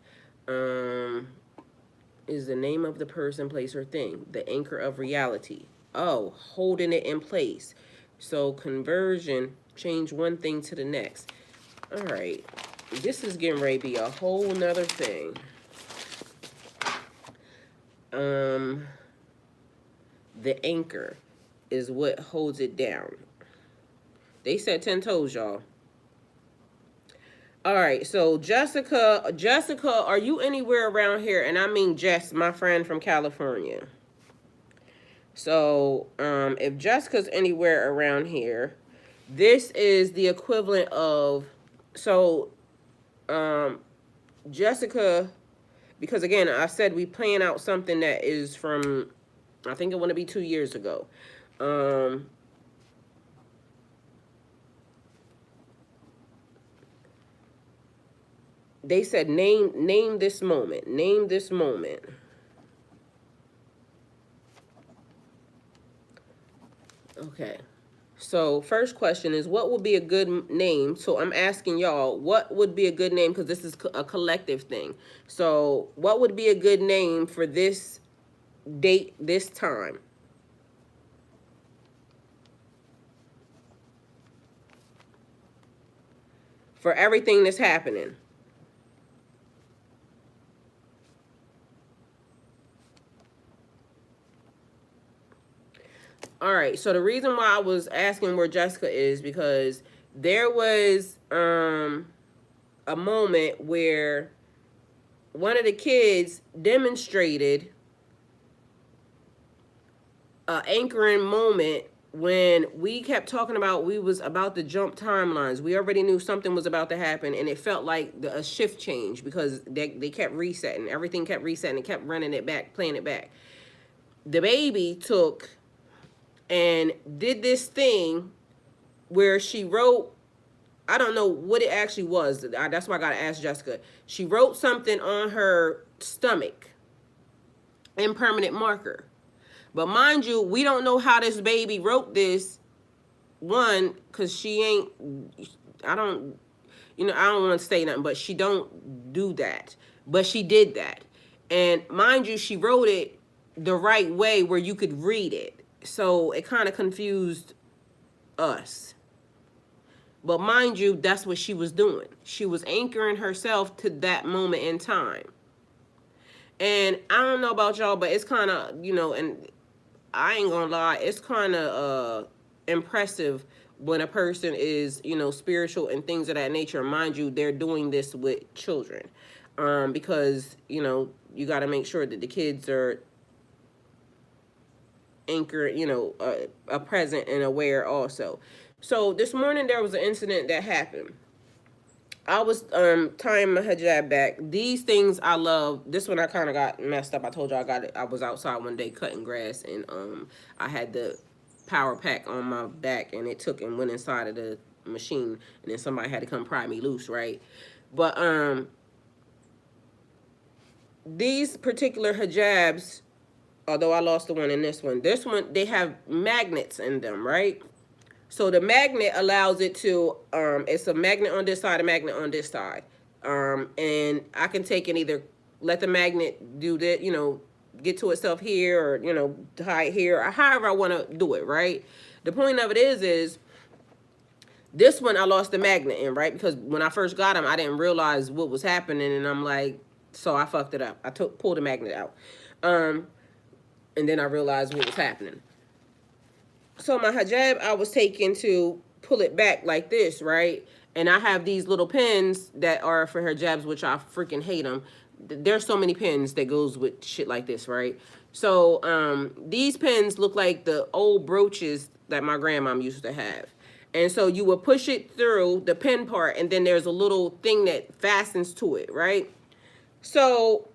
Is the name of the person, place, or thing. The anchor of reality. Oh, holding it in place. So conversion, change one thing to the next. All right. This is getting ready to be a whole nother thing. The anchor is what holds it down. They said 10 toes, y'all. All right, so Jessica, are you anywhere around here? And I mean Jess, my friend from California. So if Jessica's anywhere around here, this is the equivalent of, so Jessica, because again, I said we plan out something that is from, I think it want to be 2 years ago. They said name this moment. Name this moment. Okay. So first question is, what would be a good name? So I'm asking y'all, what would be a good name? Because this is a collective thing. So what would be a good name for this date, this time? For everything that's happening. All right, so the reason why I was asking where Jessica is because there was a moment where one of the kids demonstrated an anchoring moment when we kept talking about we was about to jump timelines. We already knew something was about to happen, and it felt like a shift change because they kept resetting. Everything kept resetting and kept running it back, playing it back. The baby took and did this thing where she wrote, I don't know what it actually was. That's why I got to ask Jessica. She wrote something on her stomach in permanent marker. But mind you, we don't know how this baby wrote this. One, because she ain't, I don't want to say nothing, but she don't do that. But she did that. And mind you, she wrote it the right way where you could read it. So it kind of confused us. But mind you, that's what she was doing. She was anchoring herself to that moment in time. And I don't know about y'all, but it's kind of, and I ain't gonna lie, it's kind of impressive when a person is, spiritual and things of that nature. Mind you, they're doing this with children. Because, you got to make sure that the kids are anchored, present and aware also. So this morning there was an incident that happened. I was tying my hijab back. These things I love. This one I kind of got messed up. I told you I got it. I was outside one day cutting grass, and I had the power pack on my back, and it took and went inside of the machine, and then somebody had to come pry me loose, right? But these particular hijabs, although I lost the one in this one, they have magnets in them, right? So the magnet allows it to, it's a magnet on this side, a magnet on this side. And I can take and either let the magnet do that, get to itself here or, tie it here, or however I want to do it, right? The point of it is this one I lost the magnet in, right? Because when I first got them, I didn't realize what was happening. And I'm like, so I fucked it up. I pulled the magnet out. And then I realized what was happening. So my hijab, I was taking to pull it back like this, right? And I have these little pins that are for hijabs, which I freaking hate them. There's so many pins that goes with shit like this, right? So these pins look like the old brooches that my grandmom used to have. And so you would push it through the pin part, and then there's a little thing that fastens to it, right? So,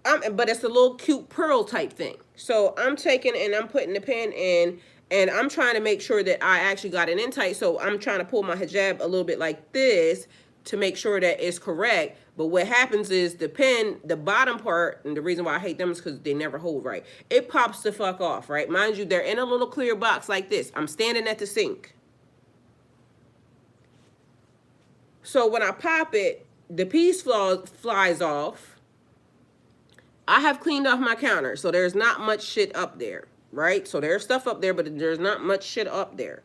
but it's a little cute pearl type thing. So I'm taking and I'm putting the pin in, and I'm trying to make sure that I actually got it in tight. So I'm trying to pull my hijab a little bit like this to make sure that it's correct. But what happens is the pin, the bottom part, and the reason why I hate them is because they never hold right. It pops the fuck off, right? Mind you, they're in a little clear box like this. I'm standing at the sink. So when I pop it, the piece flies off. I have cleaned off my counter, so there's not much shit up there, right? So there's stuff up there, but there's not much shit up there.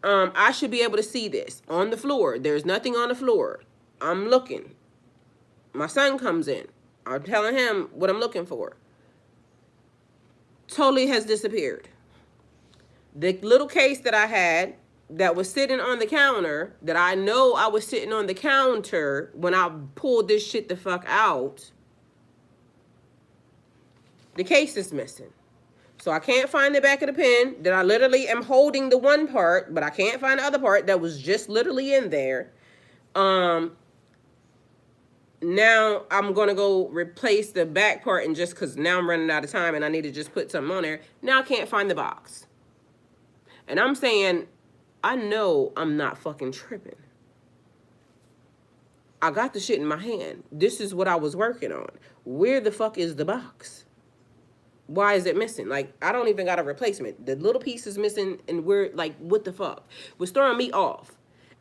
I should be able to see this on the floor. There's nothing on the floor. I'm looking. My son comes in. I'm telling him what I'm looking for. Totally has disappeared. The little case that I had that was sitting on the counter, that I know I was sitting on the counter when I pulled this shit the fuck out, the case is missing. So I can't find the back of the pen that I literally am holding the one part, but I can't find the other part that was just literally in there. Now I'm going to go replace the back part, and just because now I'm running out of time and I need to just put something on there. Now I can't find the box. And I'm saying, I know I'm not fucking tripping. I got the shit in my hand. This is what I was working on. Where the fuck is the box? Why is it missing? Like, I don't even got a replacement. The little piece is missing, and we're like, what the fuck? Was throwing me off.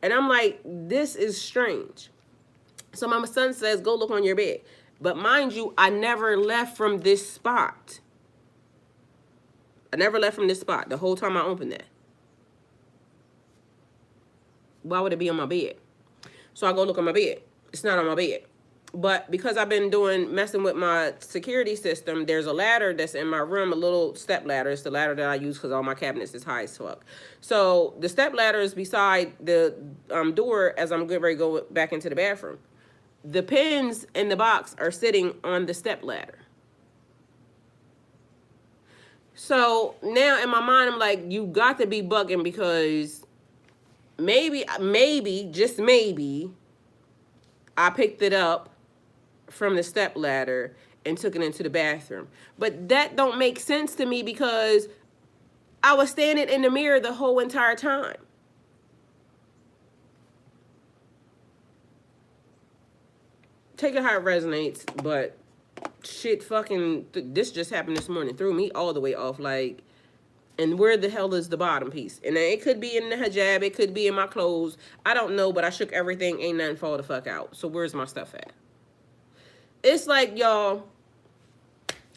And I'm like, this is strange. So my son says, go look on your bed. But mind you, I never left from this spot. I never left from this spot the whole time I opened that. Why would it be on my bed? So I go look on my bed. It's not on my bed. But because I've been messing with my security system, there's a ladder that's in my room, a little step ladder. It's the ladder that I use because all my cabinets is high as fuck. So the step ladder is beside the door as I'm getting ready to go back into the bathroom. The pins in the box are sitting on the step ladder. So now in my mind, I'm like, you got to be bugging, because maybe, just maybe, I picked it up from the step ladder and took it into the bathroom. But that don't make sense to me, because I was standing in the mirror the whole entire time. Take it how it resonates, but shit fucking, this just happened this morning. Threw me all the way off, like, and where the hell is the bottom piece? And it could be in the hijab, it could be in my clothes. I don't know, but I shook everything, ain't nothing fall the fuck out. So where's my stuff at? It's like, y'all,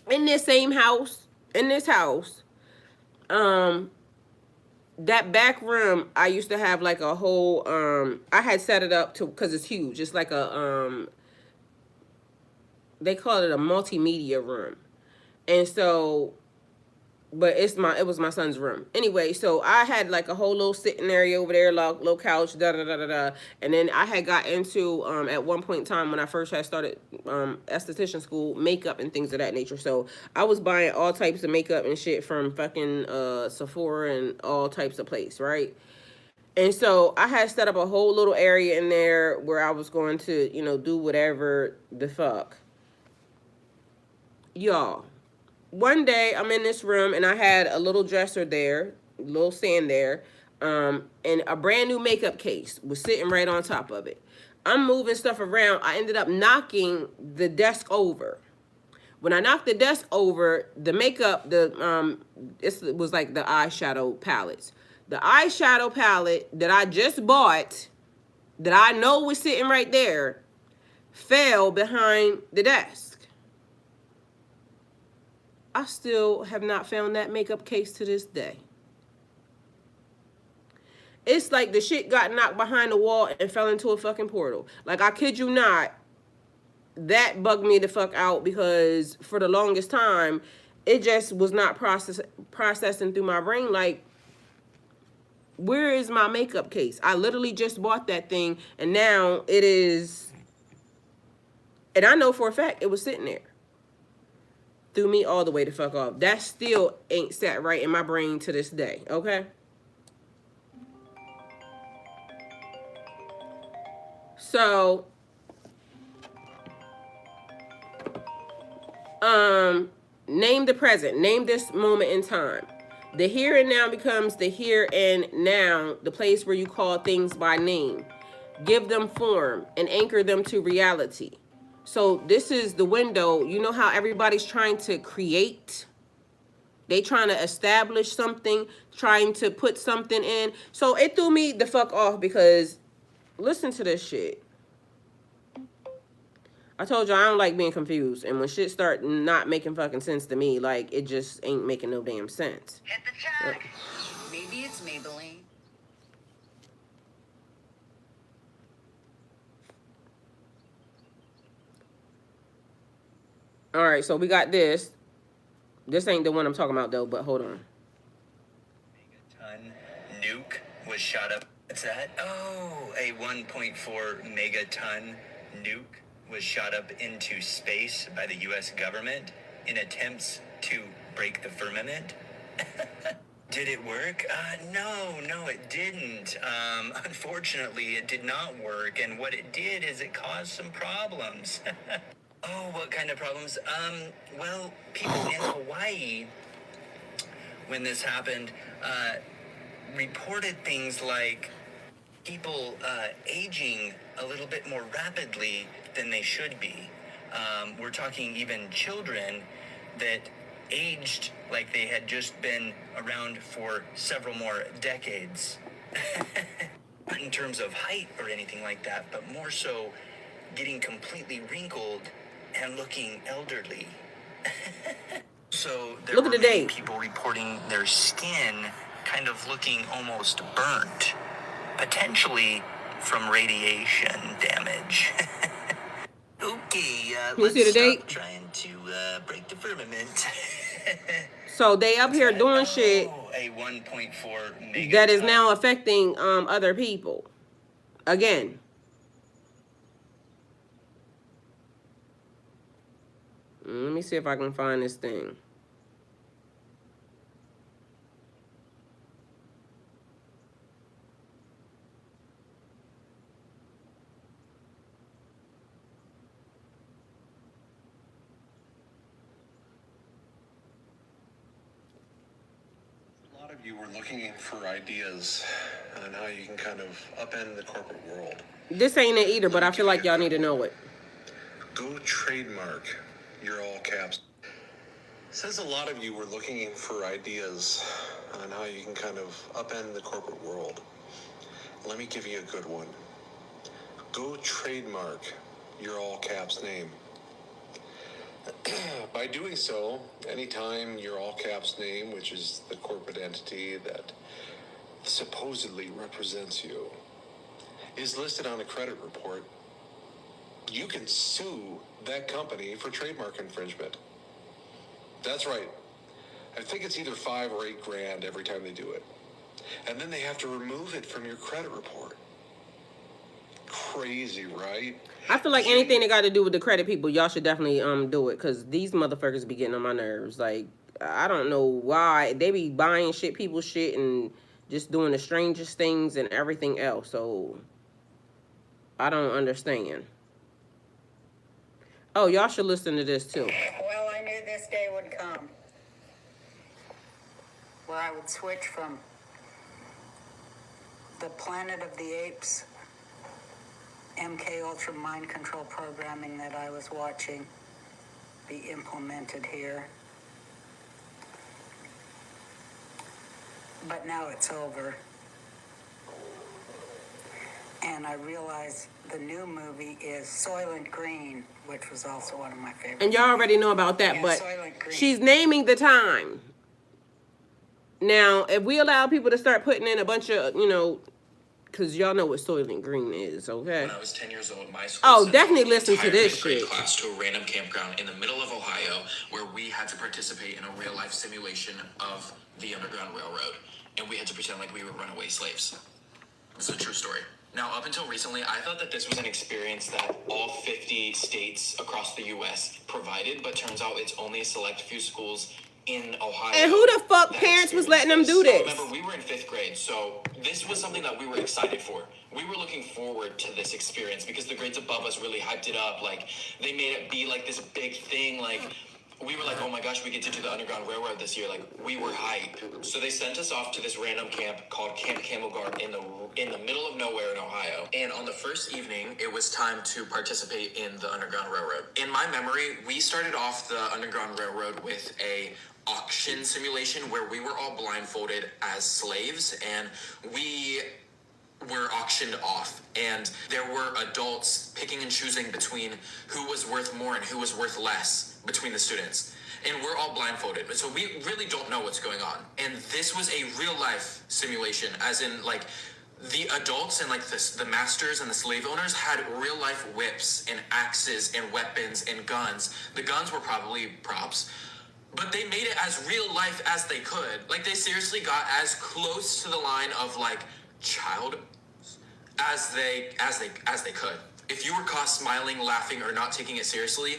in this same house, that back room, I used to have like a whole, I had set it up to, because it's huge. It's like a, they call it a multimedia room. And so, but it was my son's room. Anyway, so I had like a whole little sitting area over there, little couch, da-da-da-da-da. And then I had got into, at one point in time when I first had started esthetician school, makeup and things of that nature. So I was buying all types of makeup and shit from fucking Sephora and all types of places, right? And so I had set up a whole little area in there where I was going to, do whatever the fuck. Y'all, one day I'm in this room and I had a little dresser there, a little stand there, and a brand new makeup case was sitting right on top of it. I'm moving stuff around. I ended up knocking the desk over. When I knocked the desk over, the makeup, it was like the eyeshadow palettes. The eyeshadow palette that I just bought, that I know was sitting right there, fell behind the desk. I still have not found that makeup case to this day. It's like the shit got knocked behind the wall and fell into a fucking portal. Like, I kid you not, that bugged me the fuck out, because for the longest time, it just was not processing through my brain. Like, where is my makeup case? I literally just bought that thing, and now it is, and I know for a fact it was sitting there. Threw me all the way the fuck off. That still ain't sat right in my brain to this day, okay? So, name the present. Name this moment in time. The here and now becomes the here and now, the place where you call things by name. Give them form and anchor them to reality. So this is the window. You know how everybody's trying to create? They trying to establish something, trying to put something in. So it threw me the fuck off, because listen to this shit. I told you I don't like being confused. And when shit start not making fucking sense to me, like, it just ain't making no damn sense. Hit the check. Maybe it's Maybelline. All right, so we got this. This ain't the one I'm talking about, though, but hold on. Megaton nuke was shot up. What's that? Oh, a 1.4 megaton nuke was shot up into space by the U.S. government in attempts to break the firmament. Did it work? No, it didn't. Unfortunately, it did not work. And what it did is it caused some problems. Oh, what kind of problems? Well, people in Hawaii, when this happened, reported things like people aging a little bit more rapidly than they should be. We're talking even children that aged like they had just been around for several more decades. Not in terms of height or anything like that, but more so getting completely wrinkled and looking elderly. So there Look at were the many date. people reporting their skin kind of looking almost burnt, potentially from radiation damage. Okay, You let's see the stop date? trying to break the firmament. So they up here doing shit A 1.4 megaton. that is now affecting other people. Again. Let me see if I can find this thing. A lot of you were looking for ideas on how you can kind of upend the corporate world. This ain't it either, but I feel like y'all need to know it. Go trademark your all caps. Says a lot of you were looking for ideas on how you can kind of upend the corporate world. Let me give you a good one. Go trademark your all caps name. By doing so, anytime your all caps name, which is the corporate entity that supposedly represents you, is listed on a credit report, you can sue that company for trademark infringement. That's right. I think it's either $5 or $8 grand every time they do it. And then they have to remove it from your credit report. Crazy, right? I feel like anything that got to do with the credit people, y'all should definitely do it, because these motherfuckers be getting on my nerves. Like, I don't know why they be buying shit, people's shit, and just doing the strangest things and everything else. So I don't understand. Oh, y'all should listen to this too. Well, I knew this day would come where I would switch from the Planet of the Apes MK Ultra mind control programming that I was watching be implemented here. But now it's over. And I realize the new movie is Soylent Green, which was also one of my favorites. And y'all already know about that, Yeah, but Soylent Green. she's naming the time. Now, if we allow people to start putting in a bunch of, because y'all know what Soylent Green is, okay? When I was 10 years old, my school Oh, sent definitely the listen to entire this fifth grade shit. class to a random campground in the middle of Ohio where we had to participate in a real-life simulation of the Underground Railroad, and we had to pretend like we were runaway slaves. This is a true story. Now, up until recently, I thought that this was an experience that all 50 states across the U.S. provided, but turns out it's only a select few schools in Ohio. And who the fuck that parents was experienced letting them this. do this? So remember, we were in 5th grade, so this was something that we were excited for. We were looking forward to this experience because the grades above us really hyped it up. Like, they made it be like this big thing. Like, we were like, oh my gosh, we get to do the Underground Railroad this year. Like, we were hyped. So they sent us off to this random camp called Camp Camel Guard in the middle of nowhere in Ohio. And on the first evening, it was time to participate in the Underground Railroad. In my memory, we started off the Underground Railroad with a auction simulation where we were all blindfolded as slaves, and we were auctioned off, and there were adults picking and choosing between who was worth more and who was worth less between the students, and we're all blindfolded, so we really don't know what's going on. And this was a real life simulation, as in, like, the adults and like the masters and the slave owners had real life whips and axes and weapons and guns. The guns were probably props, but they made it as real life as they could. Like, they seriously got as close to the line of like child as they could. If you were caught smiling, laughing, or not taking it seriously,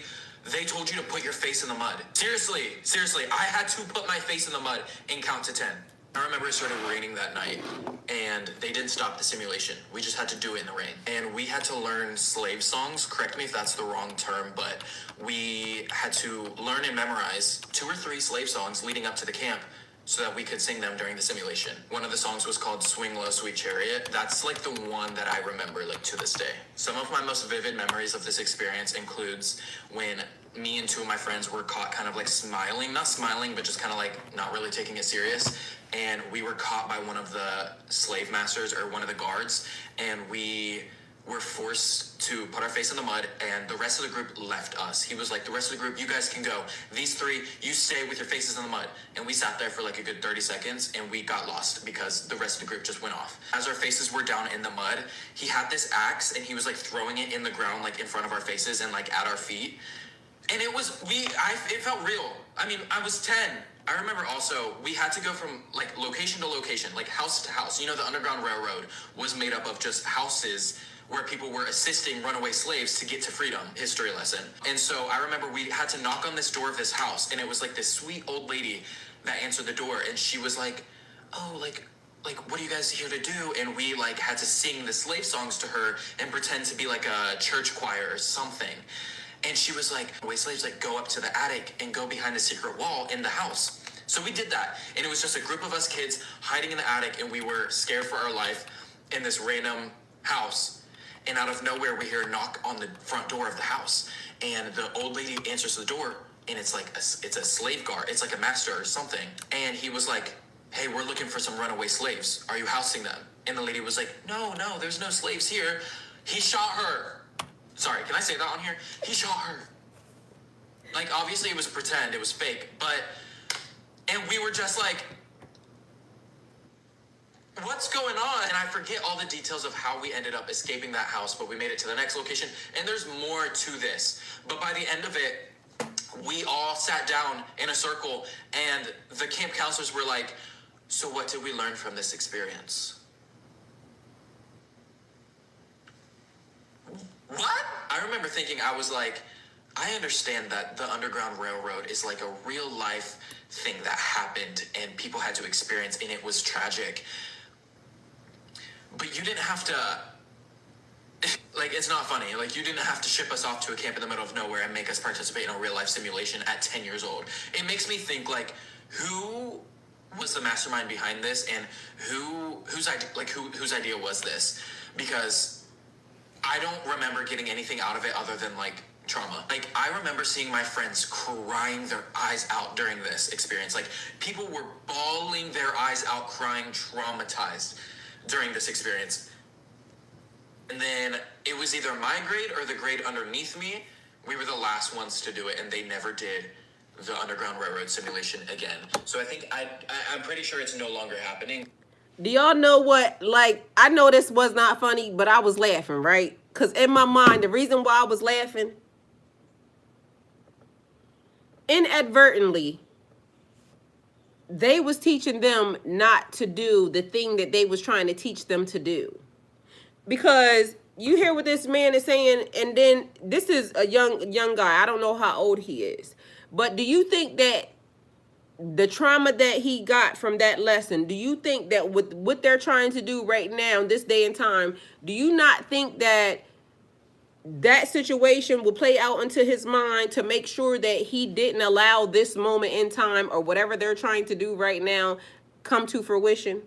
they told you to put your face in the mud. Seriously, I had to put my face in the mud and count to 10. I remember it started raining that night, and they didn't stop the simulation. We just had to do it in the rain. And we had to learn slave songs. Correct me if that's the wrong term, but we had to learn and memorize 2 or 3 slave songs leading up to the camp so that we could sing them during the simulation. One of the songs was called Swing Low, Sweet Chariot. That's like the one that I remember like to this day. Some of my most vivid memories of this experience includes when me and two of my friends were caught kind of like smiling, not smiling, but just kind of like not really taking it serious. And we were caught by one of the slave masters or one of the guards, and we were forced to put our face in the mud, and the rest of the group left us. He was like, the rest of the group, you guys can go. These three, you stay with your faces in the mud. And we sat there for like a good 30 seconds, and we got lost because the rest of the group just went off. As our faces were down in the mud, he had this axe, and he was like throwing it in the ground, like in front of our faces and like at our feet. And it felt real. I mean, I was 10. I remember also, we had to go from like location to location, like house to house. You know, the Underground Railroad was made up of just houses where people were assisting runaway slaves to get to freedom, history lesson. And so I remember we had to knock on this door of this house, and it was like this sweet old lady that answered the door, and she was like, oh, like, what are you guys here to do? And we like had to sing the slave songs to her and pretend to be like a church choir or something. And she was like, runaway slaves, like, go up to the attic and go behind the secret wall in the house. So we did that, and it was just a group of us kids hiding in the attic, and we were scared for our life in this random house. And out of nowhere, we hear a knock on the front door of the house, and the old lady answers the door, and it's like it's a slave guard. It's like a master or something. And he was like, hey, we're looking for some runaway slaves. Are you housing them? And the lady was like, no, there's no slaves here. He shot her. Sorry, can I say that on here? He shot her. Like, obviously it was pretend, it was fake, and we were just like, what's going on? And I forget all the details of how we ended up escaping that house, but we made it to the next location, and there's more to this. But by the end of it, we all sat down in a circle, and the camp counselors were like, so what did we learn from this experience? What? I remember thinking, I was like, I understand that the Underground Railroad is like a real life thing that happened and people had to experience, and it was tragic. But you didn't have to, like, it's not funny. Like, you didn't have to ship us off to a camp in the middle of nowhere and make us participate in a real life simulation at 10 years old. It makes me think, like, who was the mastermind behind this, and whose idea was this? Because I don't remember getting anything out of it other than like trauma. Like, I remember seeing my friends crying their eyes out during this experience. Like, people were bawling their eyes out, crying, traumatized during this experience. And then it was either my grade or the grade underneath me. We were the last ones to do it, and they never did the Underground Railroad simulation again. So I think I'm pretty sure it's no longer happening. Do y'all know what, like, I know this was not funny, but I was laughing, right? Because in my mind, the reason why I was laughing, inadvertently, they was teaching them not to do the thing that they was trying to teach them to do. Because you hear what this man is saying, and then this is a young guy. I don't know how old he is. But do you think that the trauma that he got from that lesson, do you think that with what they're trying to do right now, this day and time, do you not think that that situation will play out into his mind to make sure that he didn't allow this moment in time or whatever they're trying to do right now come to fruition?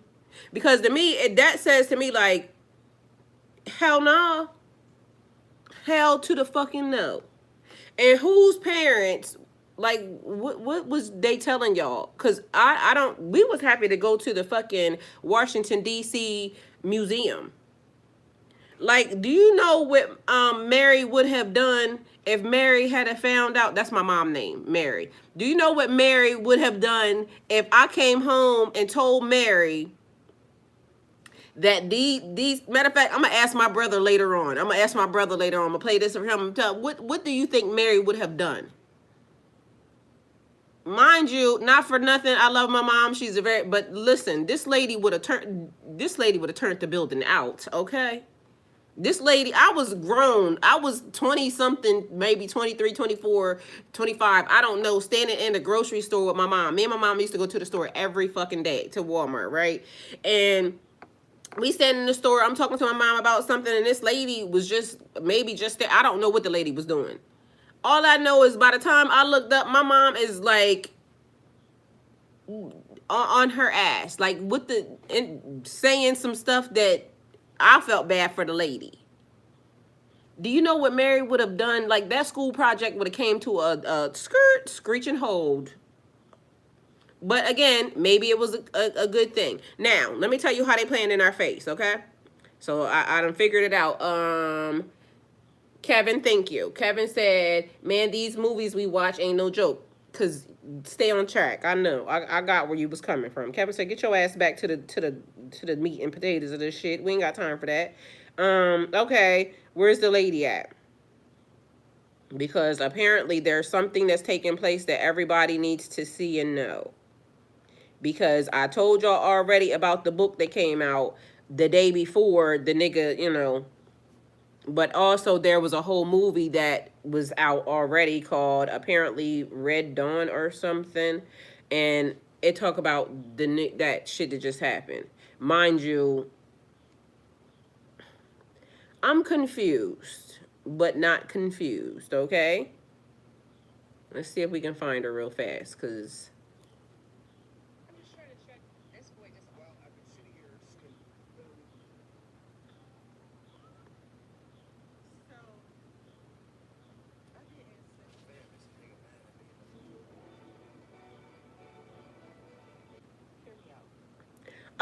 Because to me, that says to me, like, hell no. Hell to the fucking no. And whose parents, like, what was they telling y'all? Because we was happy to go to the fucking Washington, D.C. museum. Like, do you know what Mary would have done if Mary had found out? That's my mom's name, Mary. Do you know what Mary would have done if I came home and told Mary that these matter of fact, I'm gonna ask my brother later on. I'm gonna play this for him. What do you think Mary would have done? Mind you, not for nothing, I love my mom. She's but listen, this lady would have turned the building out, okay? This lady, I was grown. I was 20 something, maybe 23, 24, 25. I don't know, standing in the grocery store with my mom. Me and my mom used to go to the store every fucking day, to Walmart, right? And we stand in the store. I'm talking to my mom about something, and this lady was just there. I don't know what the lady was doing. All I know is by the time I looked up, my mom is like on her ass, like saying some stuff that I felt bad for the lady. Do you know what Mary would have done? Like, that school project would have came to a screeching hold. But again, maybe it was a good thing. Now, let me tell you how they playing in our face, okay? So I done figured it out. Kevin, thank you. Kevin said, man, these movies we watch ain't no joke. Cause stay on track. I know. I got where you was coming from. Kevin said, get your ass back to the meat and potatoes of this shit. We ain't got time for that. Okay. Where's the lady at? Because apparently there's something that's taking place that everybody needs to see and know. Because I told y'all already about the book that came out the day before the nigga, you know. But also there was a whole movie that was out already called apparently Red Dawn or something. And it talk about that shit that just happened. Mind you, I'm confused, but not confused, okay? Let's see if we can find her real fast, because...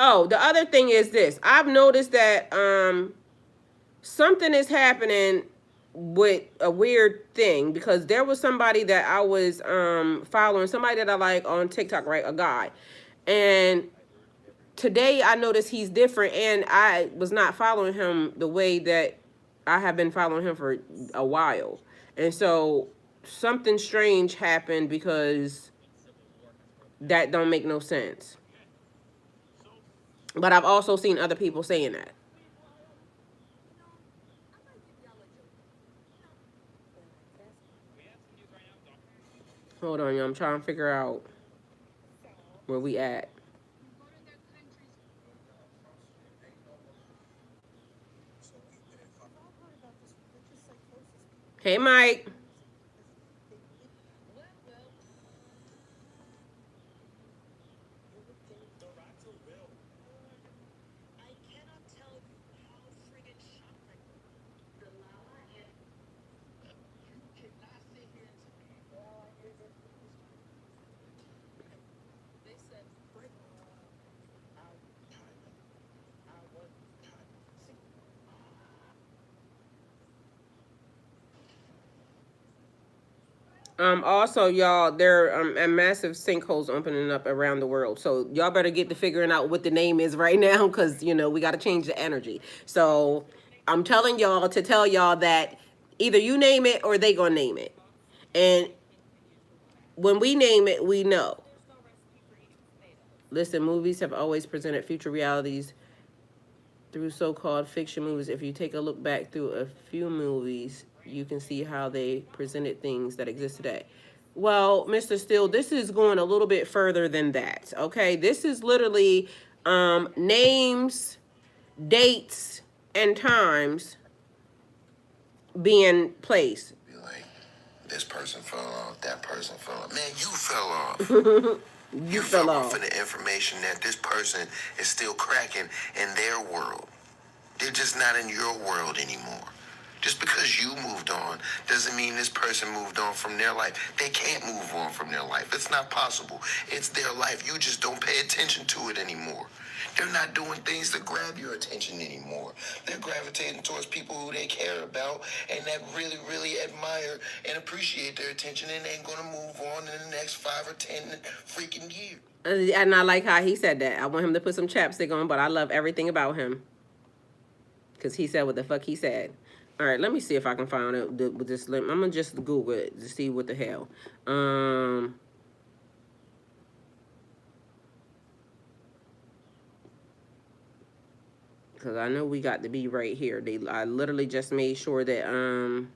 Oh, the other thing is this. I've noticed that something is happening with a weird thing, because there was somebody that I was following, somebody that I like on TikTok, right? A guy. And today I noticed he's different, and I was not following him the way that I have been following him for a while. And so something strange happened, because that don't make no sense. But I've also seen other people saying that. Hold on, y'all. I'm trying to figure out where we at. Hey, Mike. Also, y'all, there are massive sinkholes opening up around the world. So y'all better get to figuring out what the name is right now, because, you know, we got to change the energy. So I'm telling y'all to tell y'all that either you name it or they gonna name it. And when we name it, we know. Listen, movies have always presented future realities through so-called fiction movies. If you take a look back through a few movies, you can see how they presented things that exist today. Well, Mr. Steele, this is going a little bit further than that, okay? This is literally names, dates, and times being placed. Be like, this person fell off, that person fell off. Man, you fell off. You fell off. For the information that this person is still cracking in their world. They're just not in your world anymore. Just because you moved on doesn't mean this person moved on from their life. They can't move on from their life. It's not possible. It's their life. You just don't pay attention to it anymore. They're not doing things to grab your attention anymore. They're gravitating towards people who they care about and that really, really admire and appreciate their attention, and ain't gonna move on in the next 5 or 10 freaking years. And I like how he said that. I want him to put some chapstick on, but I love everything about him, because he said what the fuck he said. All right, let me see if I can find it with this. I'm gonna just Google it to see what the hell. Because I know we got to be right here. I literally just made sure that oh,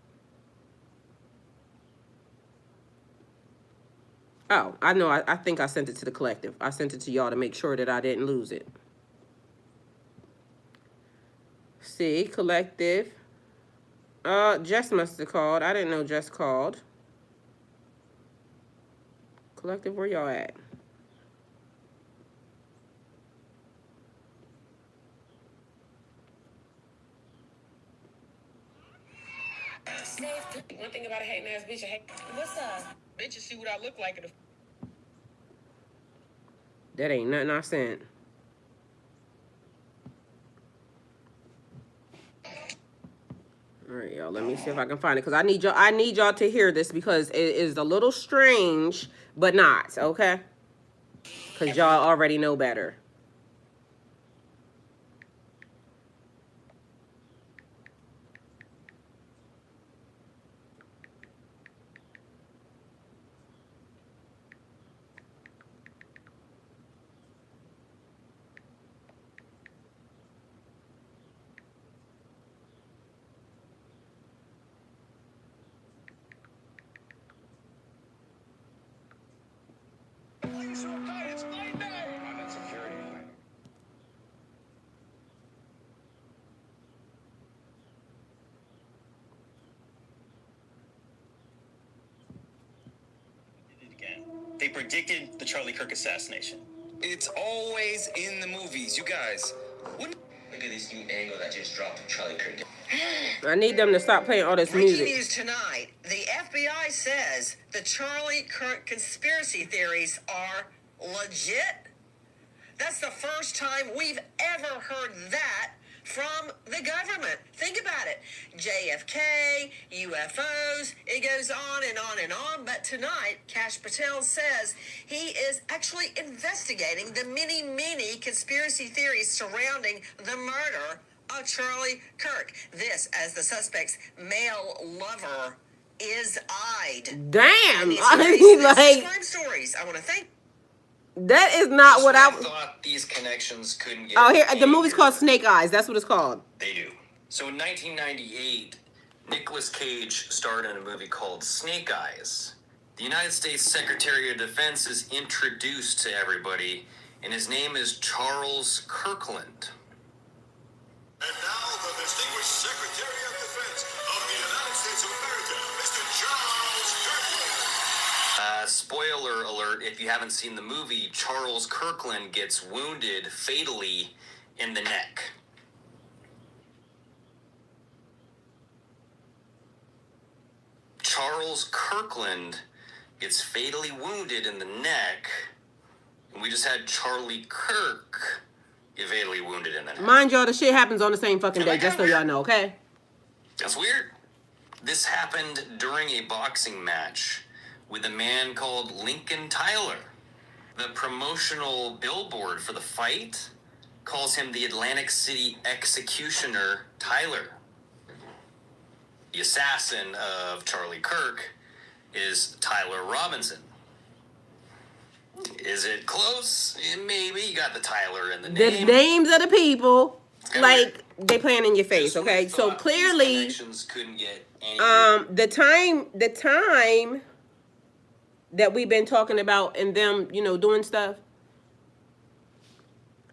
I know. I think I sent it to the collective. I sent it to y'all to make sure that I didn't lose it. See, collective. Jess must have called. I didn't know Jess called. Collective, where y'all at? One thing about a hating ass bitch, I hate. What's up? Bitches see what I look like in the That ain't nothing I sent. All right, y'all. Let me see if I can find it because I need y'all to hear this because it is a little strange, but not okay. Because y'all already know better. They predicted the Charlie Kirk assassination. It's always in the movies, you guys. Look at this new angle that just dropped from Charlie Kirk. I need them to stop playing all this Breaking music. news tonight. The FBI says the Charlie Kirk conspiracy theories are legit. That's the first time we've ever heard that from the government. Think about it. JFK, UFOs, it goes on and on and on. But tonight, Kash Patel says he is actually investigating the many conspiracy theories surrounding the murder of Charlie Kirk. This as the suspect's male lover is eyed. Damn. It's I crazy. mean, This is like, crime stories. I want to thank. that is not what I thought these connections couldn't get. Oh, here the movie's called Snake Eyes. That's what it's called. They do. So in 1998, Nicolas Cage starred in a movie called Snake Eyes. The United States Secretary of Defense is introduced to everybody, and his name is Charles Kirkland. And now the distinguished Secretary of Defense of the United States of America, Mr. Charles Kirkland. Spoiler alert, if you haven't seen the movie, Charles Kirkland gets wounded fatally in the neck. Charles Kirkland gets fatally wounded in the neck, and we just had Charlie Kirk get fatally wounded in the neck. Mind y'all, the shit happens on the same fucking day, just so y'all know, okay? That's weird. This happened during a boxing match with a man called Lincoln Tyler. The promotional billboard for the fight calls him the Atlantic City Executioner Tyler. The assassin of Charlie Kirk is Tyler Robinson. Is it close? Maybe. You got the Tyler in the name. The names of the people, like, weird. they playing in your face, okay? So clearly, couldn't get any the time that we've been talking about and them, you know, doing stuff.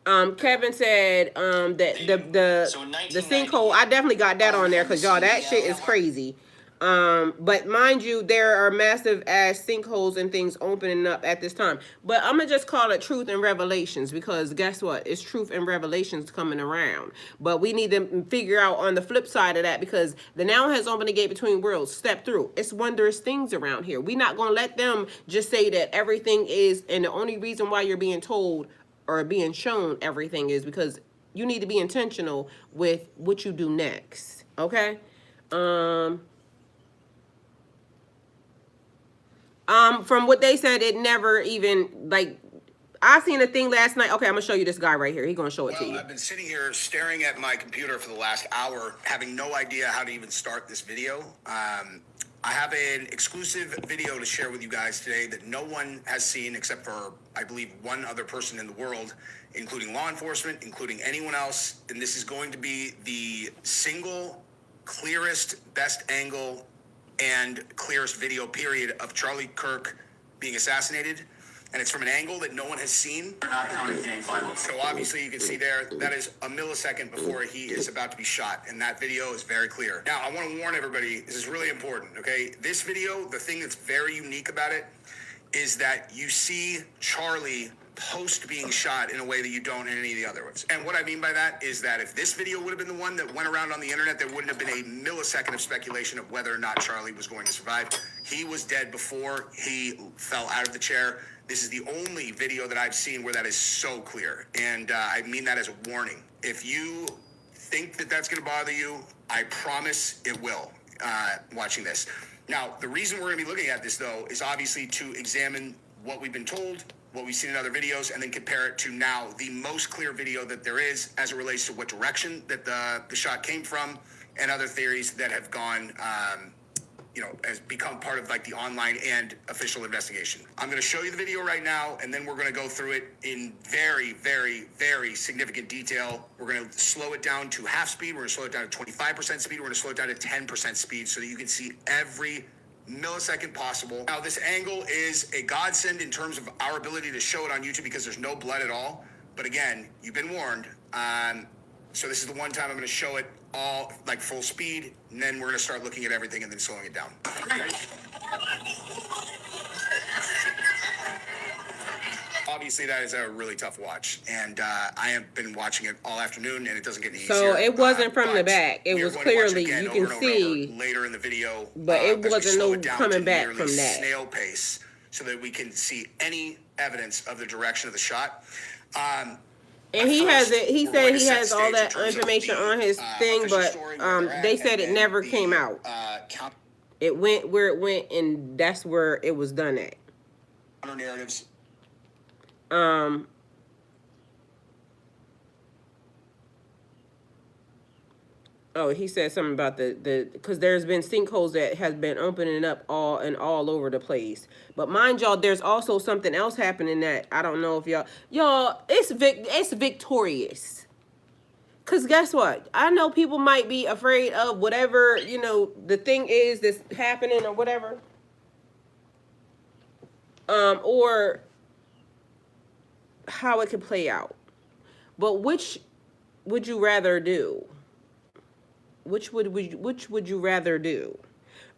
Kevin said that the sinkhole. I definitely got that on there because y'all, that shit is crazy. But mind you, there are massive ass sinkholes and things opening up at this time. But I'm gonna just call it truth and revelations because guess what? It's truth and revelations coming around. But we need to figure out on the flip side of that because the now has opened the gate between worlds. Step through. It's wondrous things around here. We're not gonna let them just say that everything is, and the only reason why you're being told or being shown everything is because you need to be intentional with what you do next. Okay? From what they said, it never even, like, I seen a thing last night. Okay, I'm gonna show you this guy right here. He's gonna show it to you. I've been sitting here staring at my computer for the last hour, having no idea how to even start this video. I have an exclusive video to share with you guys today that no one has seen except for, I believe, one other person in the world, including law enforcement, including anyone else. And this is going to be the single clearest, best angle and clearest video period of Charlie Kirk being assassinated. And it's from an angle that no one has seen. So obviously you can see there, that is a millisecond before he is about to be shot. And that video is very clear. Now, I want to warn everybody, this is really important, okay? This video, the thing that's very unique about it is that you see Charlie post being shot in a way that you don't in any of the other ones. And what I mean by that is that if this video would have been the one that went around on the internet, there wouldn't have been a millisecond of speculation of whether or not Charlie was going to survive. He was dead before he fell out of the chair. This is the only video that I've seen where that is so clear. And I mean that as a warning. If you think that that's going to bother you, I promise it will, watching this. Now, the reason we're going to be looking at this, though, is obviously to examine what we've been told, what we've seen in other videos, and then compare it to now the most clear video that there is as it relates to what direction that the shot came from and other theories that have gone, has become part of like the online and official investigation. I'm going to show you the video right now, and then we're going to go through it in very, very, very significant detail. We're going to slow it down to half speed. We're going to slow it down to 25% speed. We're going to slow it down to 10% speed so that you can see every millisecond possible. Now, this angle is a godsend in terms of our ability to show it on YouTube because there's no blood at all. But again, you've been warned. So this is the one time I'm going to show it all like full speed, and then we're going to start looking at everything and then slowing it down. Obviously, that is a really tough watch, and I have been watching it all afternoon, and it doesn't get any easier. So it wasn't from the back. It was clearly, you can see later in the video, but it wasn't no coming back from that. Snail pace, so that we can see any evidence of the direction of the shot. And he has it. He said he has all that information on his thing, but they said it never came out. It went where it went, and that's where it was done at. Counter narratives. Oh, he said something about the because there's been sinkholes that has been opening up all over the place. But mind y'all, there's also something else happening that I don't know if y'all it's victorious. Cause guess what? I know people might be afraid of whatever, the thing is that's happening or whatever. Or how it could play out. But which would you rather do? Which would you rather do?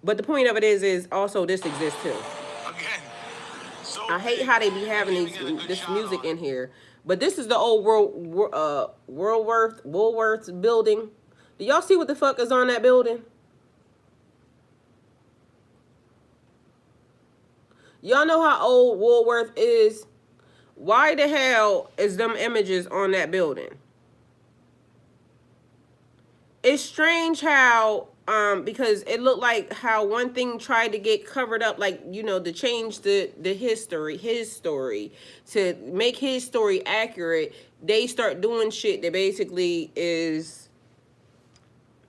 But the point of it is also this exists too. Again, so I hate how they be having this music in here. But this is the old Woolworth's building. Do y'all see what the fuck is on that building? Y'all know how old Woolworth is? Why the hell is them images on that building? It's strange how, because it looked like how one thing tried to get covered up, like, to change his story, to make his story accurate. They start doing shit that basically is,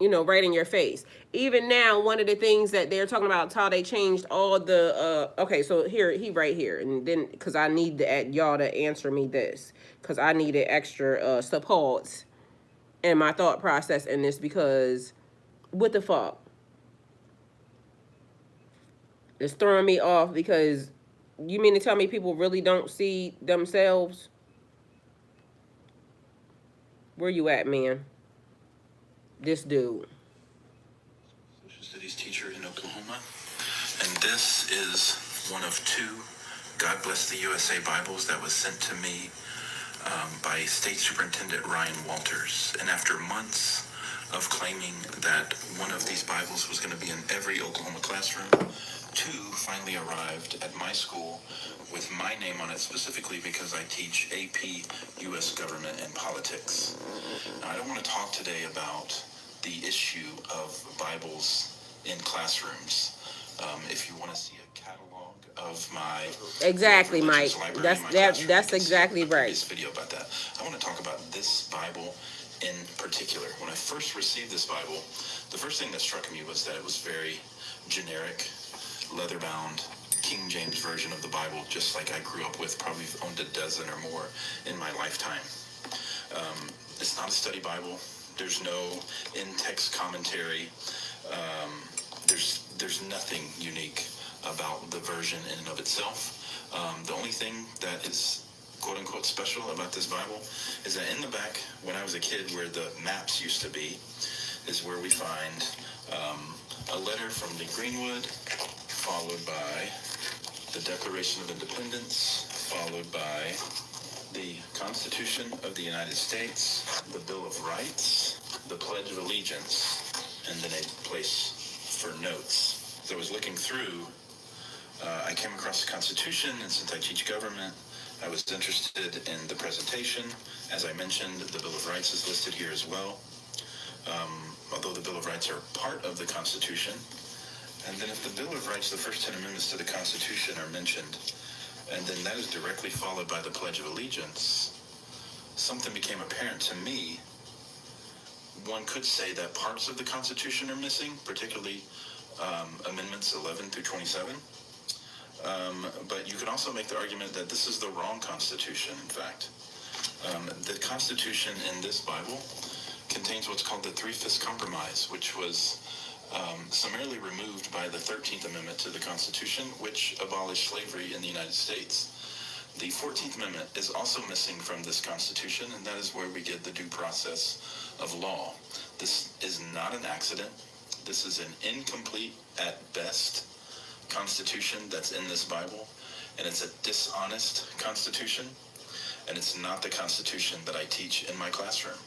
right in your face. Even now, one of the things that they're talking about is how they changed all the, okay, so he right here. And then, because I need y'all to answer me this, because I needed extra support in my thought process in this, because what the fuck? It's throwing me off, because you mean to tell me people really don't see themselves? Where you at, man? This dude. Social studies teacher in Oklahoma, and this is one of 2 God Bless the USA Bibles that was sent to me by State Superintendent Ryan Walters. And after months of claiming that one of these Bibles was going to be in every Oklahoma classroom, 2 finally arrived at my school with my name on it, specifically because I teach AP U.S. Government and Politics. Now, I don't want to talk today about the issue of Bibles in classrooms. If you want to see a catalog of my exactly, Mike. Library, that's exactly right. This video about that. I want to talk about this Bible in particular. When I first received this Bible, the first thing that struck me was that it was very generic, leather-bound, King James version of the Bible, just like I grew up with. Probably owned a dozen or more in my lifetime. It's not a study Bible. There's no in-text commentary. There's nothing unique about the version in and of itself. The only thing that is quote-unquote special about this Bible is that in the back, when I was a kid, where the maps used to be, is where we find a letter from Lee Greenwood, followed by the Declaration of Independence, followed by the Constitution of the United States, the Bill of Rights, the Pledge of Allegiance, and then a place for notes. As I was looking through, I came across the Constitution, and since I teach government, I was interested in the presentation. As I mentioned, the Bill of Rights is listed here as well. Although the Bill of Rights are part of the Constitution. And then if the Bill of Rights, the first 10 amendments to the Constitution are mentioned, and then that is directly followed by the Pledge of Allegiance, something became apparent to me. One could say that parts of the Constitution are missing, particularly amendments 11 through 27. But you could also make the argument that this is the wrong Constitution, in fact. The Constitution in this Bible contains what's called the Three-Fifths Compromise, which was summarily removed by the 13th Amendment to the Constitution, which abolished slavery in the United States. The 14th Amendment is also missing from this Constitution, and that is where we get the due process of law. This is not an accident. This is an incomplete, at best, Constitution that's in this Bible, and it's a dishonest Constitution, and it's not the Constitution that I teach in my classroom.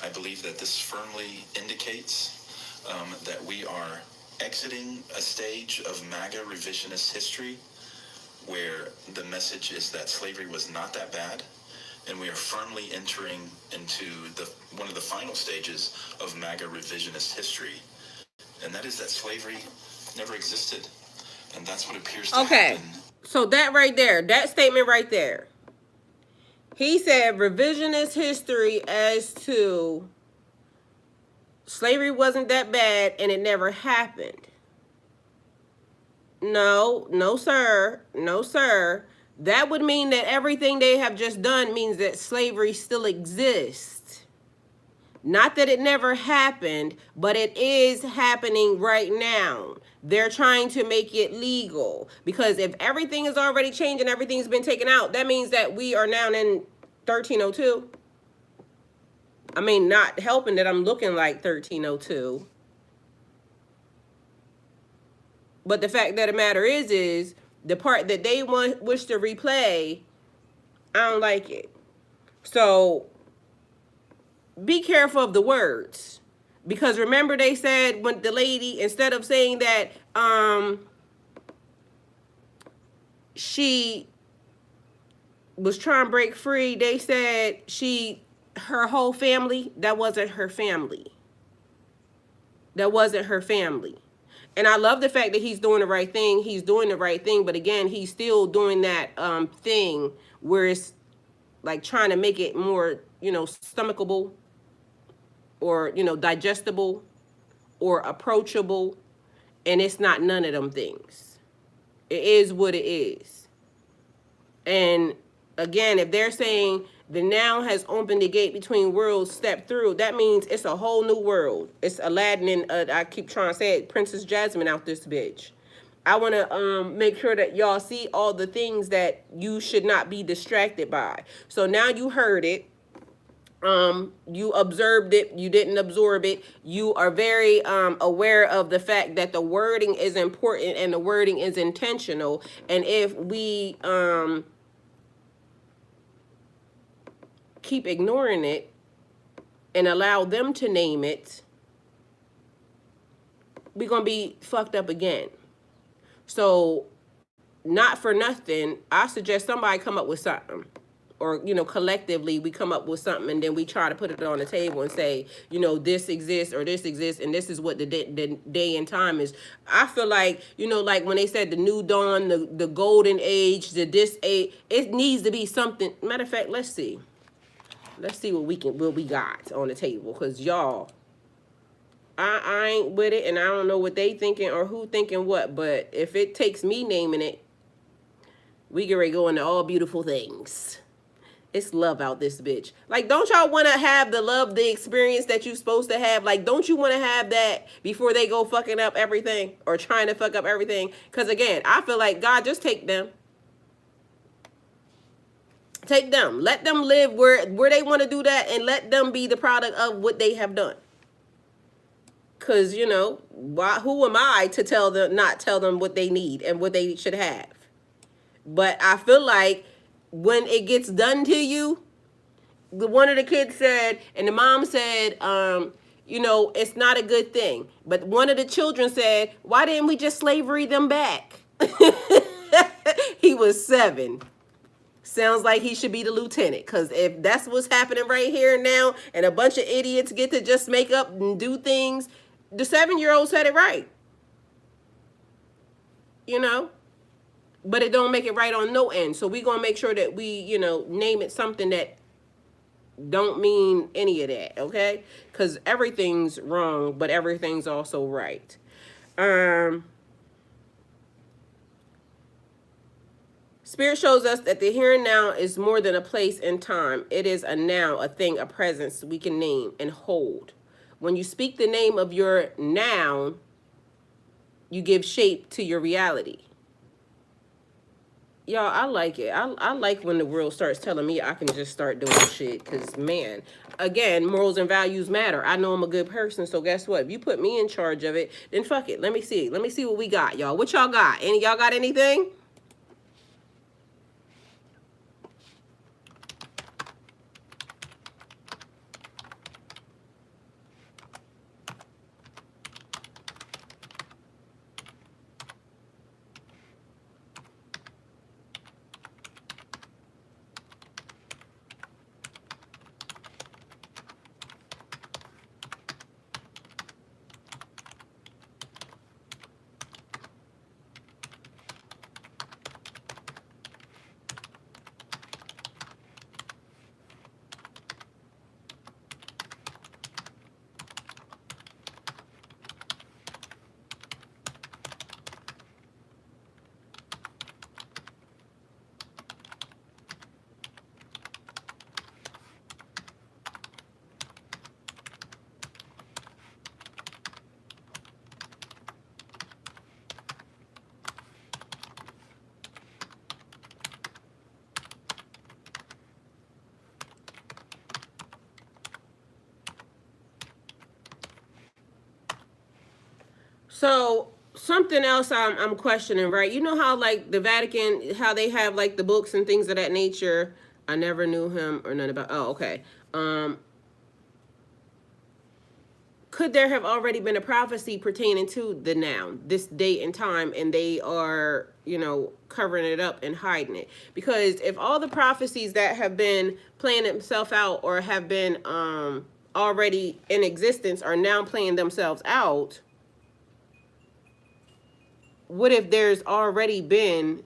I believe that this firmly indicates that we are exiting a stage of MAGA revisionist history where the message is that slavery was not that bad, and we are firmly entering into one of the final stages of MAGA revisionist history, and that is that slavery never existed, and that's what appears to happen. So that right there, that statement right there, he said revisionist history as to slavery wasn't that bad and it never happened. No, sir. No, sir. That would mean that everything they have just done means that slavery still exists. Not that it never happened, but it is happening right now. They're trying to make it legal. Because if everything is already changed and everything's been taken out, that means that we are now in 1302. I mean, not helping that I'm looking like 1302. But the fact that the matter is the part that they wish to replay, I don't like it. So be careful of the words. Because remember they said when the lady, instead of saying that she was trying to break free, they said her whole family, that wasn't her family. That wasn't her family. And I love the fact that he's doing the right thing. He's doing the right thing. But again, he's still doing that thing where it's like trying to make it more, stomachable or, digestible or approachable. And it's not none of them things. It is what it is. And again, if they're saying the now has opened the gate between worlds, step through, that means it's a whole new world. It's Aladdin and I keep trying to say it, Princess Jasmine out this bitch. I want to make sure that y'all see all the things that you should not be distracted by. So now you heard it. You observed it. You didn't absorb it. You are very aware of the fact that the wording is important and the wording is intentional. And if we keep ignoring it and allow them to name it, we're going to be fucked up again. So not for nothing, I suggest somebody come up with something, or, collectively we come up with something and then we try to put it on the table and say, this exists or this exists and this is what the day and time is. I feel like, like when they said the new dawn, the golden age, this age, it needs to be something. Matter of fact, let's see what we got on the table, because y'all, I ain't with it, and I don't know what they thinking or who thinking what, but if it takes me naming it, we get ready to go into all beautiful things. It's love out this bitch. Like, don't y'all want to have the experience that you're supposed to have? Like, don't you want to have that before they go fucking up everything or trying to fuck up everything? Because again, I feel like God, just take them. Take them. Let them live where they want to do that, and let them be the product of what they have done. Because, who am I to not tell them what they need and what they should have? But I feel like when it gets done to you, one of the kids said, and the mom said, you know, it's not a good thing. But one of the children said, why didn't we just slavery them back? He was 7. Sounds like he should be the lieutenant, because if that's what's happening right here and now, and a bunch of idiots get to just make up and do things, the 7-year-old said it right. You know? But it don't make it right on no end. So we gonna make sure that we, you know, name it something that don't mean any of that, okay? Because everything's wrong, but everything's also right. Spirit shows us that the here and now is more than a place and time. It is a now, a thing, a presence we can name and hold. When you speak the name of your now, you give shape to your reality. Y'all, I like it. I like when the world starts telling me I can just start doing shit. Because, man, again, morals and values matter. I know I'm a good person, so guess what? If you put me in charge of it, then fuck it. Let me see. Let me see what we got, y'all. What y'all got? Y'all got anything? So something else I'm questioning, right? You know how like the Vatican, how they have like the books and things of that nature. I never knew him or none about. Oh, okay. Could there have already been a prophecy pertaining to the noun, this date and time, and they are, you know, covering it up and hiding it? Because if all the prophecies that have been playing themselves out or have been already in existence are now playing themselves out, what if there's already been,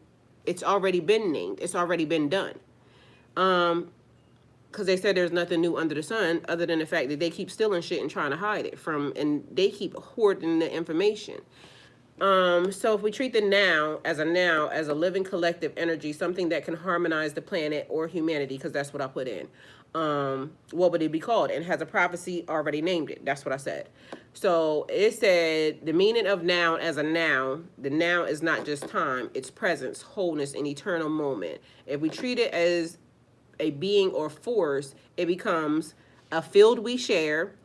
it's already been named, it's already been done? Because they said there's nothing new under the sun other than the fact that they keep stealing shit and trying to hide it from, and they keep hoarding the information. So if we treat the now as a living collective energy, something that can harmonize the planet or humanity, because that's what I put in, what would it be called? And has a prophecy already named it? That's what I said. So it said the meaning of noun as a noun, the noun is not just time, it's presence, wholeness, and eternal moment. If we treat it as a being or force, it becomes a field we share,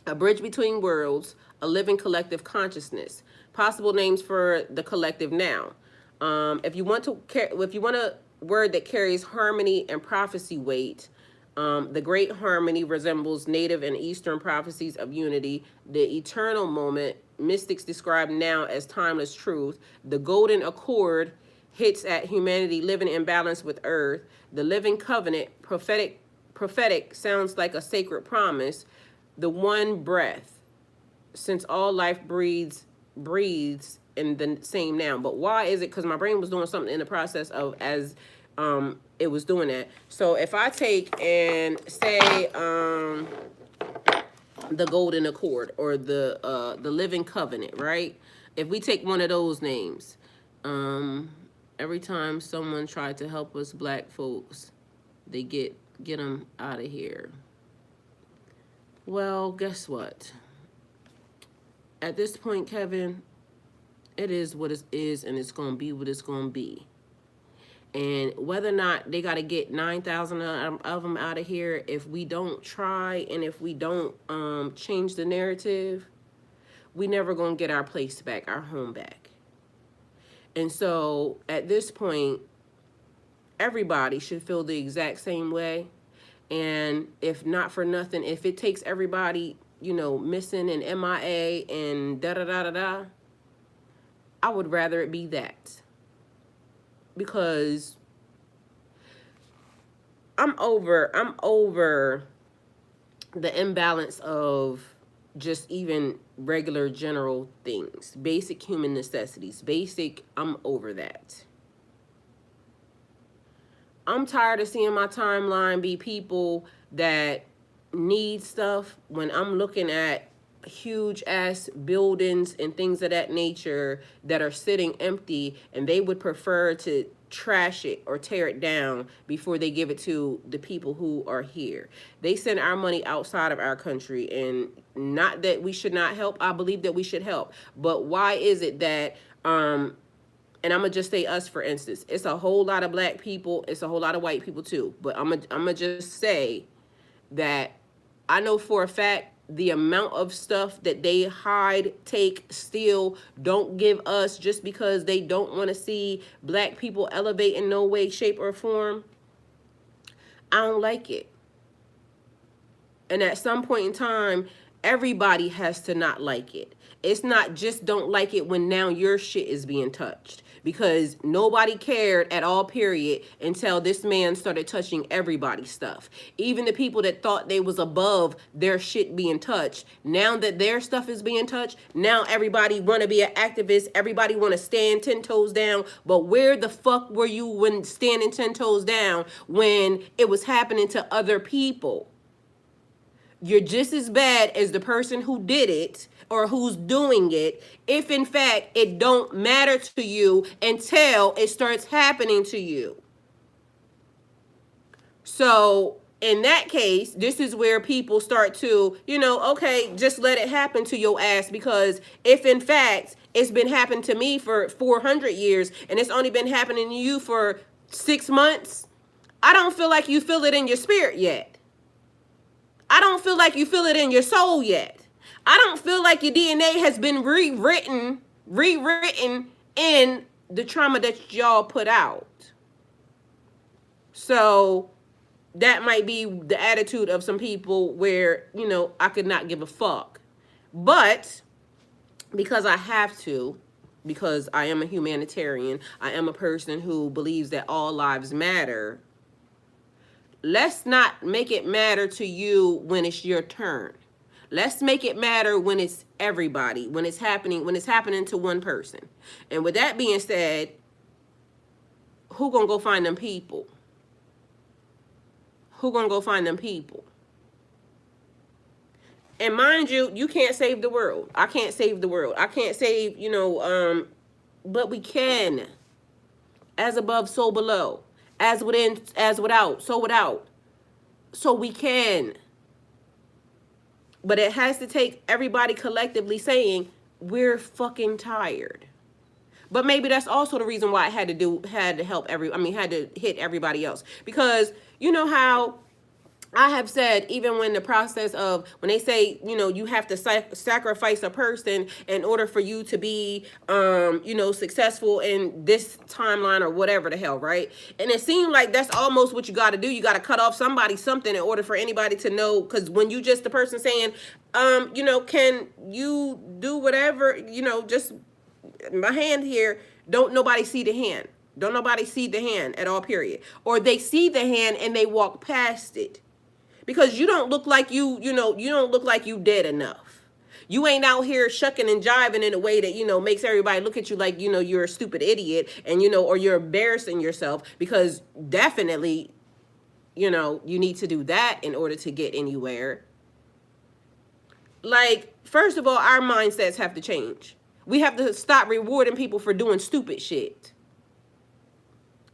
a bridge between worlds, a living collective consciousness. Possible names for the collective now. If you want a word that carries harmony and prophecy weight, the great harmony resembles native and Eastern prophecies of unity. The eternal moment, mystics describe now as timeless truth. The golden accord hits at humanity living in balance with earth. The living covenant, prophetic sounds like a sacred promise. The one breath, since all life breathes in the same noun. But why is it? Because my brain was doing something in the process of as it was doing that. So if I take and say the golden accord or the living covenant, right? If we take one of those names, every time someone tried to help us black folks, they get them out of here. Well, guess what? At this point, Kevin, it is what it is, and it's going to be what it's going to be. And whether or not they got to get 9,000 of them out of here, if we don't try and if we don't change the narrative, we never going to get our place back, our home back. And so at this point, everybody should feel the exact same way. And if not for nothing, if it takes everybody, missing and MIA and da-da-da-da-da, I would rather it be that. Because I'm over the imbalance of just even regular general things, basic human necessities, I'm over that. I'm tired of seeing my timeline be people that need stuff when I'm looking at huge ass buildings and things of that nature that are sitting empty, and they would prefer to trash it or tear it down before they give it to the people who are here. They send our money outside of our country, and not that we should not help. I believe that we should help. But why is it that and I'm going to just say us, for instance. It's a whole lot of black people. It's a whole lot of white people, too. But I'm going to just say that I know for a fact the amount of stuff that they hide, take, steal, don't give us just because they don't want to see black people elevate in no way, shape, or form. I don't like it. And at some point in time, everybody has to not like it. It's not just don't like it when now your shit is being touched. Because nobody cared at all, period, until this man started touching everybody's stuff. Even the people that thought they was above their shit being touched. Now that their stuff is being touched, now everybody want to be an activist. Everybody want to stand 10 toes down. But where the fuck were you when standing 10 toes down when it was happening to other people? You're just as bad as the person who did it or who's doing it, if in fact it don't matter to you until it starts happening to you. So in that case, this is where people start to, okay, just let it happen to your ass, because if in fact it's been happening to me for 400 years and it's only been happening to you for 6 months, I don't feel like you feel it in your spirit yet. I don't feel like you feel it in your soul yet. I don't feel like your DNA has been rewritten in the trauma that y'all put out. So that might be the attitude of some people where, I could not give a fuck. But because I have to, because I am a humanitarian, I am a person who believes that all lives matter, let's not make it matter to you when it's your turn. Let's make it matter when it's everybody, when it's happening to one person. And with that being said, who gonna go find them people? Who gonna go find them people? And mind you, you can't save the world. I can't save the world. I can't save, but we can. As above, so below. As within, as without, so without. So we can. But it has to take everybody collectively saying, we're fucking tired. But maybe that's also the reason why I had to hit everybody else. Because you know how I have said, even when the process of, when they say, you have to sacrifice a person in order for you to be, successful in this timeline or whatever the hell, right? And it seemed like that's almost what you got to do. You got to cut off somebody something in order for anybody to know. Because when you just the person saying, can you do whatever, just my hand here, don't nobody see the hand. Don't nobody see the hand at all, period. Or they see the hand and they walk past it. Because you don't look like you don't look like you dead enough. You ain't out here shucking and jiving in a way that, makes everybody look at you like, you're a stupid idiot and, or you're embarrassing yourself, because definitely, you need to do that in order to get anywhere. Like, first of all, our mindsets have to change. We have to stop rewarding people for doing stupid shit.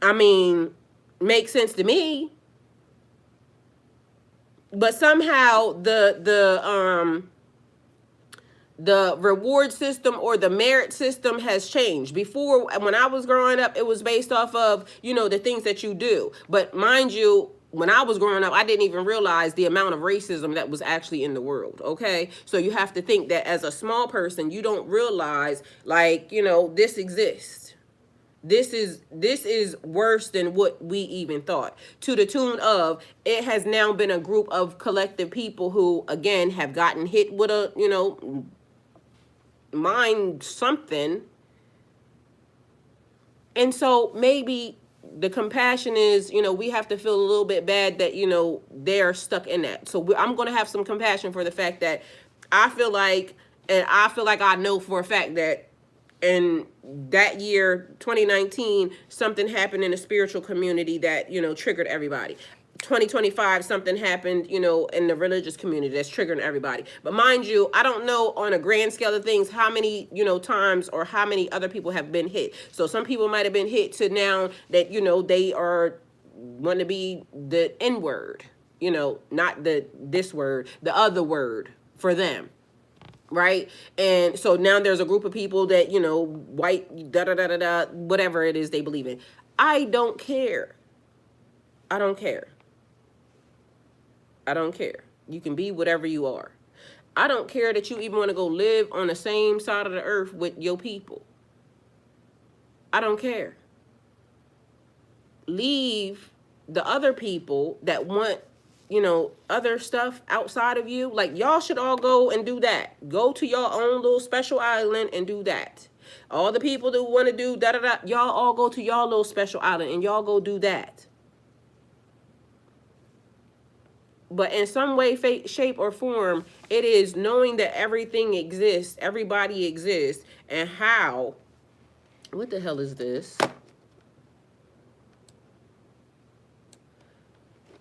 I mean, makes sense to me. But somehow the reward system or the merit system has changed. Before, when I was growing up, it was based off of, the things that you do. But mind you, when I was growing up, I didn't even realize the amount of racism that was actually in the world, okay? So you have to think that as a small person, you don't realize, like, this exists. This is worse than what we even thought. To the tune of, it has now been a group of collective people who, again, have gotten hit with a, mind something. And so maybe the compassion is, we have to feel a little bit bad that, they're stuck in that. So I'm going to have some compassion for the fact that I feel like I know for a fact that in that year, 2019, something happened in the spiritual community that, triggered everybody. 2025, something happened, in the religious community that's triggering everybody. But mind you, I don't know on a grand scale of things how many, times or how many other people have been hit. So some people might have been hit to now that, they are want to be the N word, not this word, the other word for them. Right. And so now there's a group of people that, white, da da da da da, whatever it is they believe in. I don't care. I don't care. I don't care. You can be whatever you are. I don't care that you even want to go live on the same side of the earth with your people. I don't care. Leave the other people that want, other stuff outside of you. Like, y'all should all go and do that. Go to your own little special island and do that. All the people that want to do da da da, y'all all go to y'all little special island and y'all go do that. But in some way, shape, or form, it is knowing that everything exists, everybody exists, and how. What the hell is this?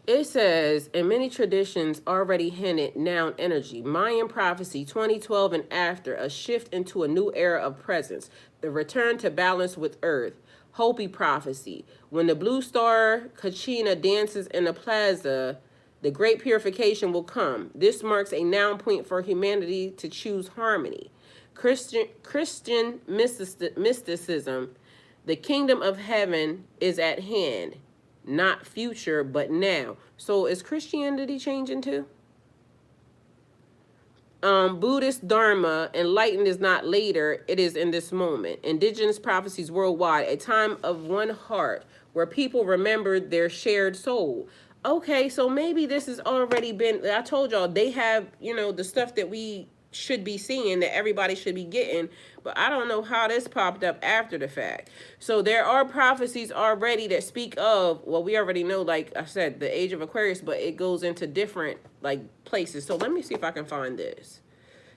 It says, in many traditions already hinted noun energy, Mayan prophecy 2012 and after, a shift into a new era of presence, the return to balance with earth, Hopi prophecy, when the blue star Kachina dances in the plaza, the great purification will come. This marks a noun point for humanity to choose harmony. Christian mysticism, the kingdom of heaven is at hand. Not future, but now. So is Christianity changing too? Buddhist Dharma, enlightened is not later, it is in this moment. Indigenous prophecies worldwide, a time of one heart where people remembered their shared soul. Okay, so maybe this has already been, I told y'all, they have, the stuff that we should be seeing, that everybody should be getting, but I don't know how this popped up after the fact. So there are prophecies already that speak of, well, we already know, like I said, the age of Aquarius, but it goes into different, like, places. So let me see if I can find this.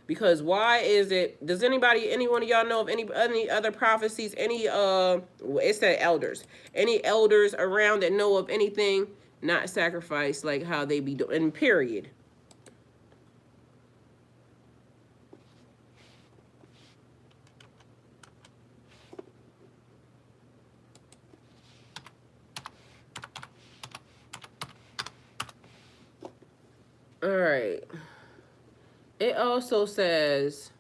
Because why is it, does any one of y'all know of any other prophecies, it said elders, any elders around that know of anything not sacrifice, like how they be doing, period. All right. It also says,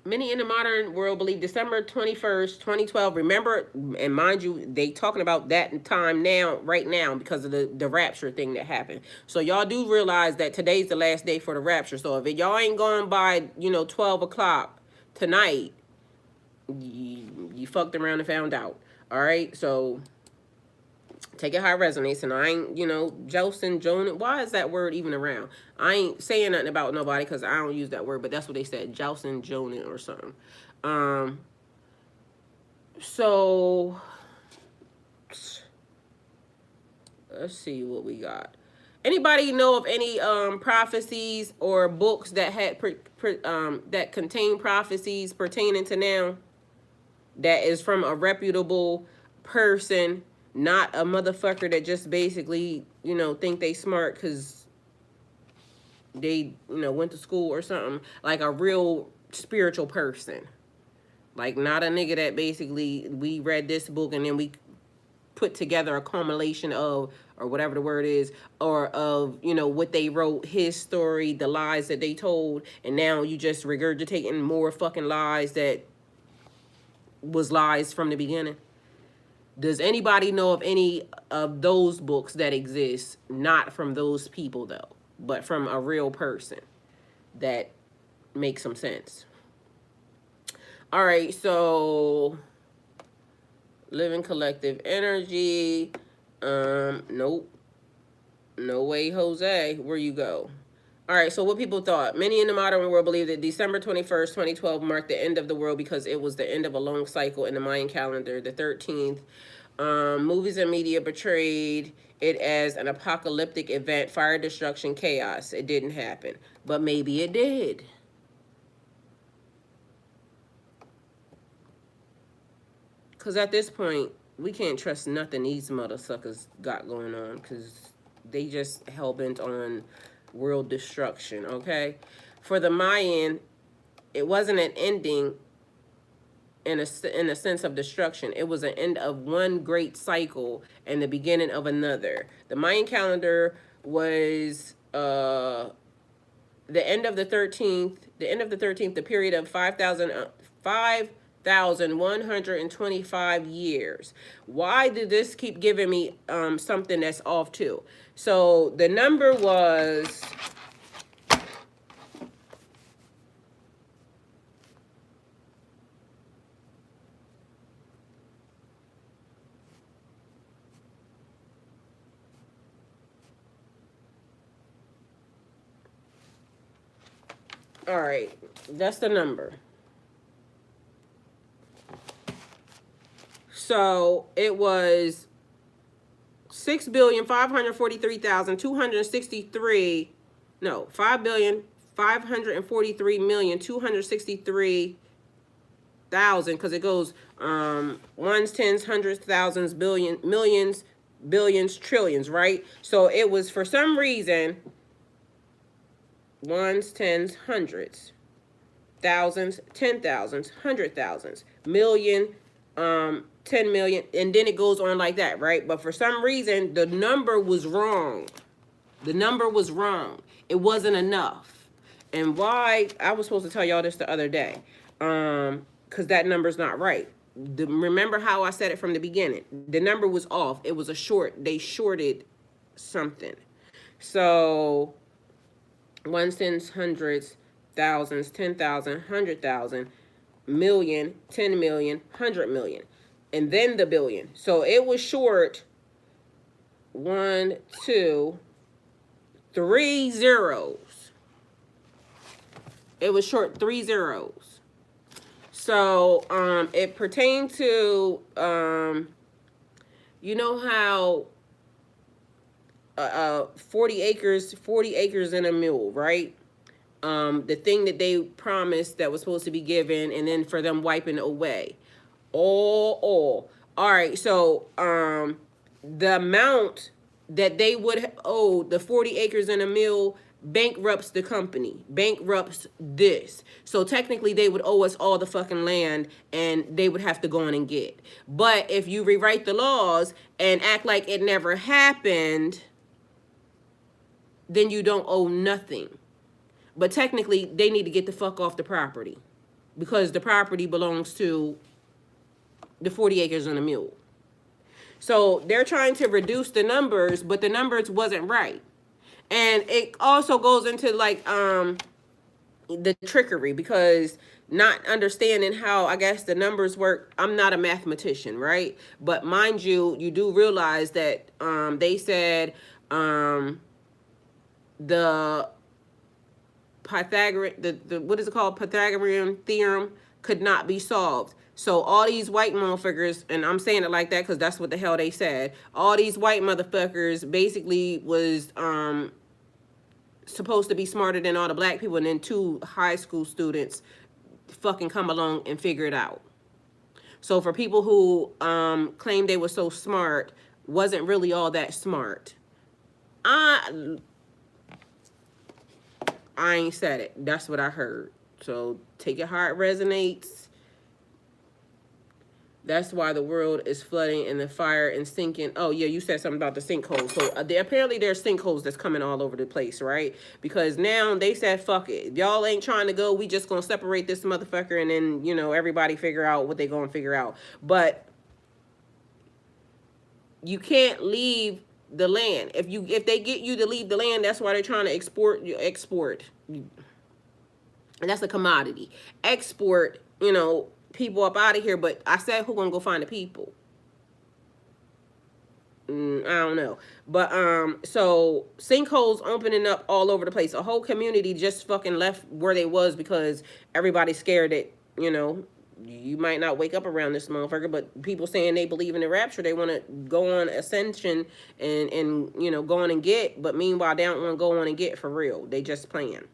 many in the modern world believe December 21st, 2012. Remember, and mind you, they talking about that time now, right now, because of the rapture thing that happened. So y'all do realize that today's the last day for the rapture. So if y'all ain't going by, 12 o'clock tonight, you fucked around and found out. All right, so take it how it resonates. And I ain't, Joseph, Joan. Why is that word even around? I ain't saying nothing about nobody because I don't use that word, but that's what they said, Joseph, Joan, or something. So let's see what we got. Anybody know of any prophecies or books that had that contain prophecies pertaining to now? That is from a reputable person, not a motherfucker that just basically, think they smart because they, went to school or something. Like a real spiritual person. Like not a nigga that basically, we read this book and then we put together a culmination of, or whatever the word is, or of, what they wrote, his story, the lies that they told, and now you just regurgitating more fucking lies that was lies from the beginning. Does anybody know of any of those books that exist, not from those people though, but from a real person that make some sense. All right, so living collective energy. Nope. No way, Jose. Where you go? All right, so what people thought. Many in the modern world believe that December 21st, 2012 marked the end of the world because it was the end of a long cycle in the Mayan calendar. The 13th, movies and media portrayed it as an apocalyptic event, fire, destruction, chaos. It didn't happen, but maybe it did. Because at this point, we can't trust nothing these mother suckers got going on, because they just hell-bent on world destruction, okay? For the Mayan, it wasn't an ending in a sense of destruction. It was an end of one great cycle and the beginning of another. The Mayan calendar was the end of the 13th, the period of 5,125 years. Why did this keep giving me something that's off too? So the number was, all right, that's the number. So it was 6,543,263, no, 5,543,263,000, because it goes ones, tens, hundreds, thousands, millions, billions, trillions, right? So it was, for some reason, ones, tens, hundreds, thousands, 10,000s, 100,000s, million, 10 million, and then it goes on like that, right? But for some reason, the number was wrong. The number was wrong. It wasn't enough. And why? I was supposed to tell y'all this the other day, because that number's not right. Remember how I said it from the beginning? The number was off. It was a short. They shorted something. So ones, tens, hundreds, thousands, 10,000, 100,000, million, 10 million, 100 million, and then the billion. So it was short 1, 2, 3 zeros. It was short 3 zeros. So it pertained to you know how 40 acres in a mule, right? The thing that they promised that was supposed to be given, and then for them wiping away. All right, so the amount that they would owe, the 40 acres in a mill, bankrupts the company, bankrupts this. So technically they would owe us all the fucking land, and they would have to go on and get. But if you rewrite the laws and act like it never happened, then you don't owe nothing. But technically, they need to get the fuck off the property, because the property belongs to the 40 acres and a mule. So they're trying to reduce the numbers, but the numbers wasn't right. And it also goes into like the trickery, because not understanding how, I guess, the numbers work. I'm not a mathematician, right? But mind you, you do realize that they said the Pythagorean, the what is it called? Pythagorean theorem could not be solved. So all these white motherfuckers, and I'm saying it like that because that's what the hell they said. All these white motherfuckers basically was supposed to be smarter than all the black people, and then 2 high school students fucking come along and figure it out. So for people who claim they were so smart, wasn't really all that smart. I ain't said it. That's what I heard. So take it how it resonates. That's why the world is flooding and the fire and sinking. Oh, yeah, you said something about the sinkholes. So apparently there's sinkholes that's coming all over the place, right? Because now they said, fuck it. If y'all ain't trying to go, we just going to separate this motherfucker, and then, you know, everybody figure out what they going to figure out. But you can't leave the land. If they get you to leave the land, that's why they're trying to export. And that's a commodity. Export, you know, people up out of here, but I said who gonna go find the people? I don't know. But so sinkholes opening up all over the place. A whole community just fucking left where they was because everybody's scared that, you know, you might not wake up around this motherfucker, but people saying they believe in the rapture, they want to go on ascension and you know, go on and get, but meanwhile they don't want to go on and get for real. They just playing.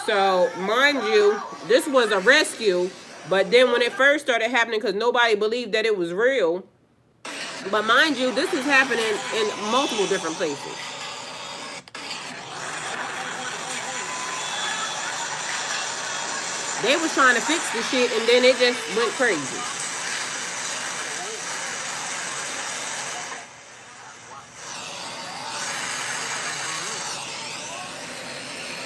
So, mind you, this was a rescue, but then when it first started happening, because nobody believed that it was real, but mind you, this is happening in multiple different places. They was trying to fix the shit, and then it just went crazy.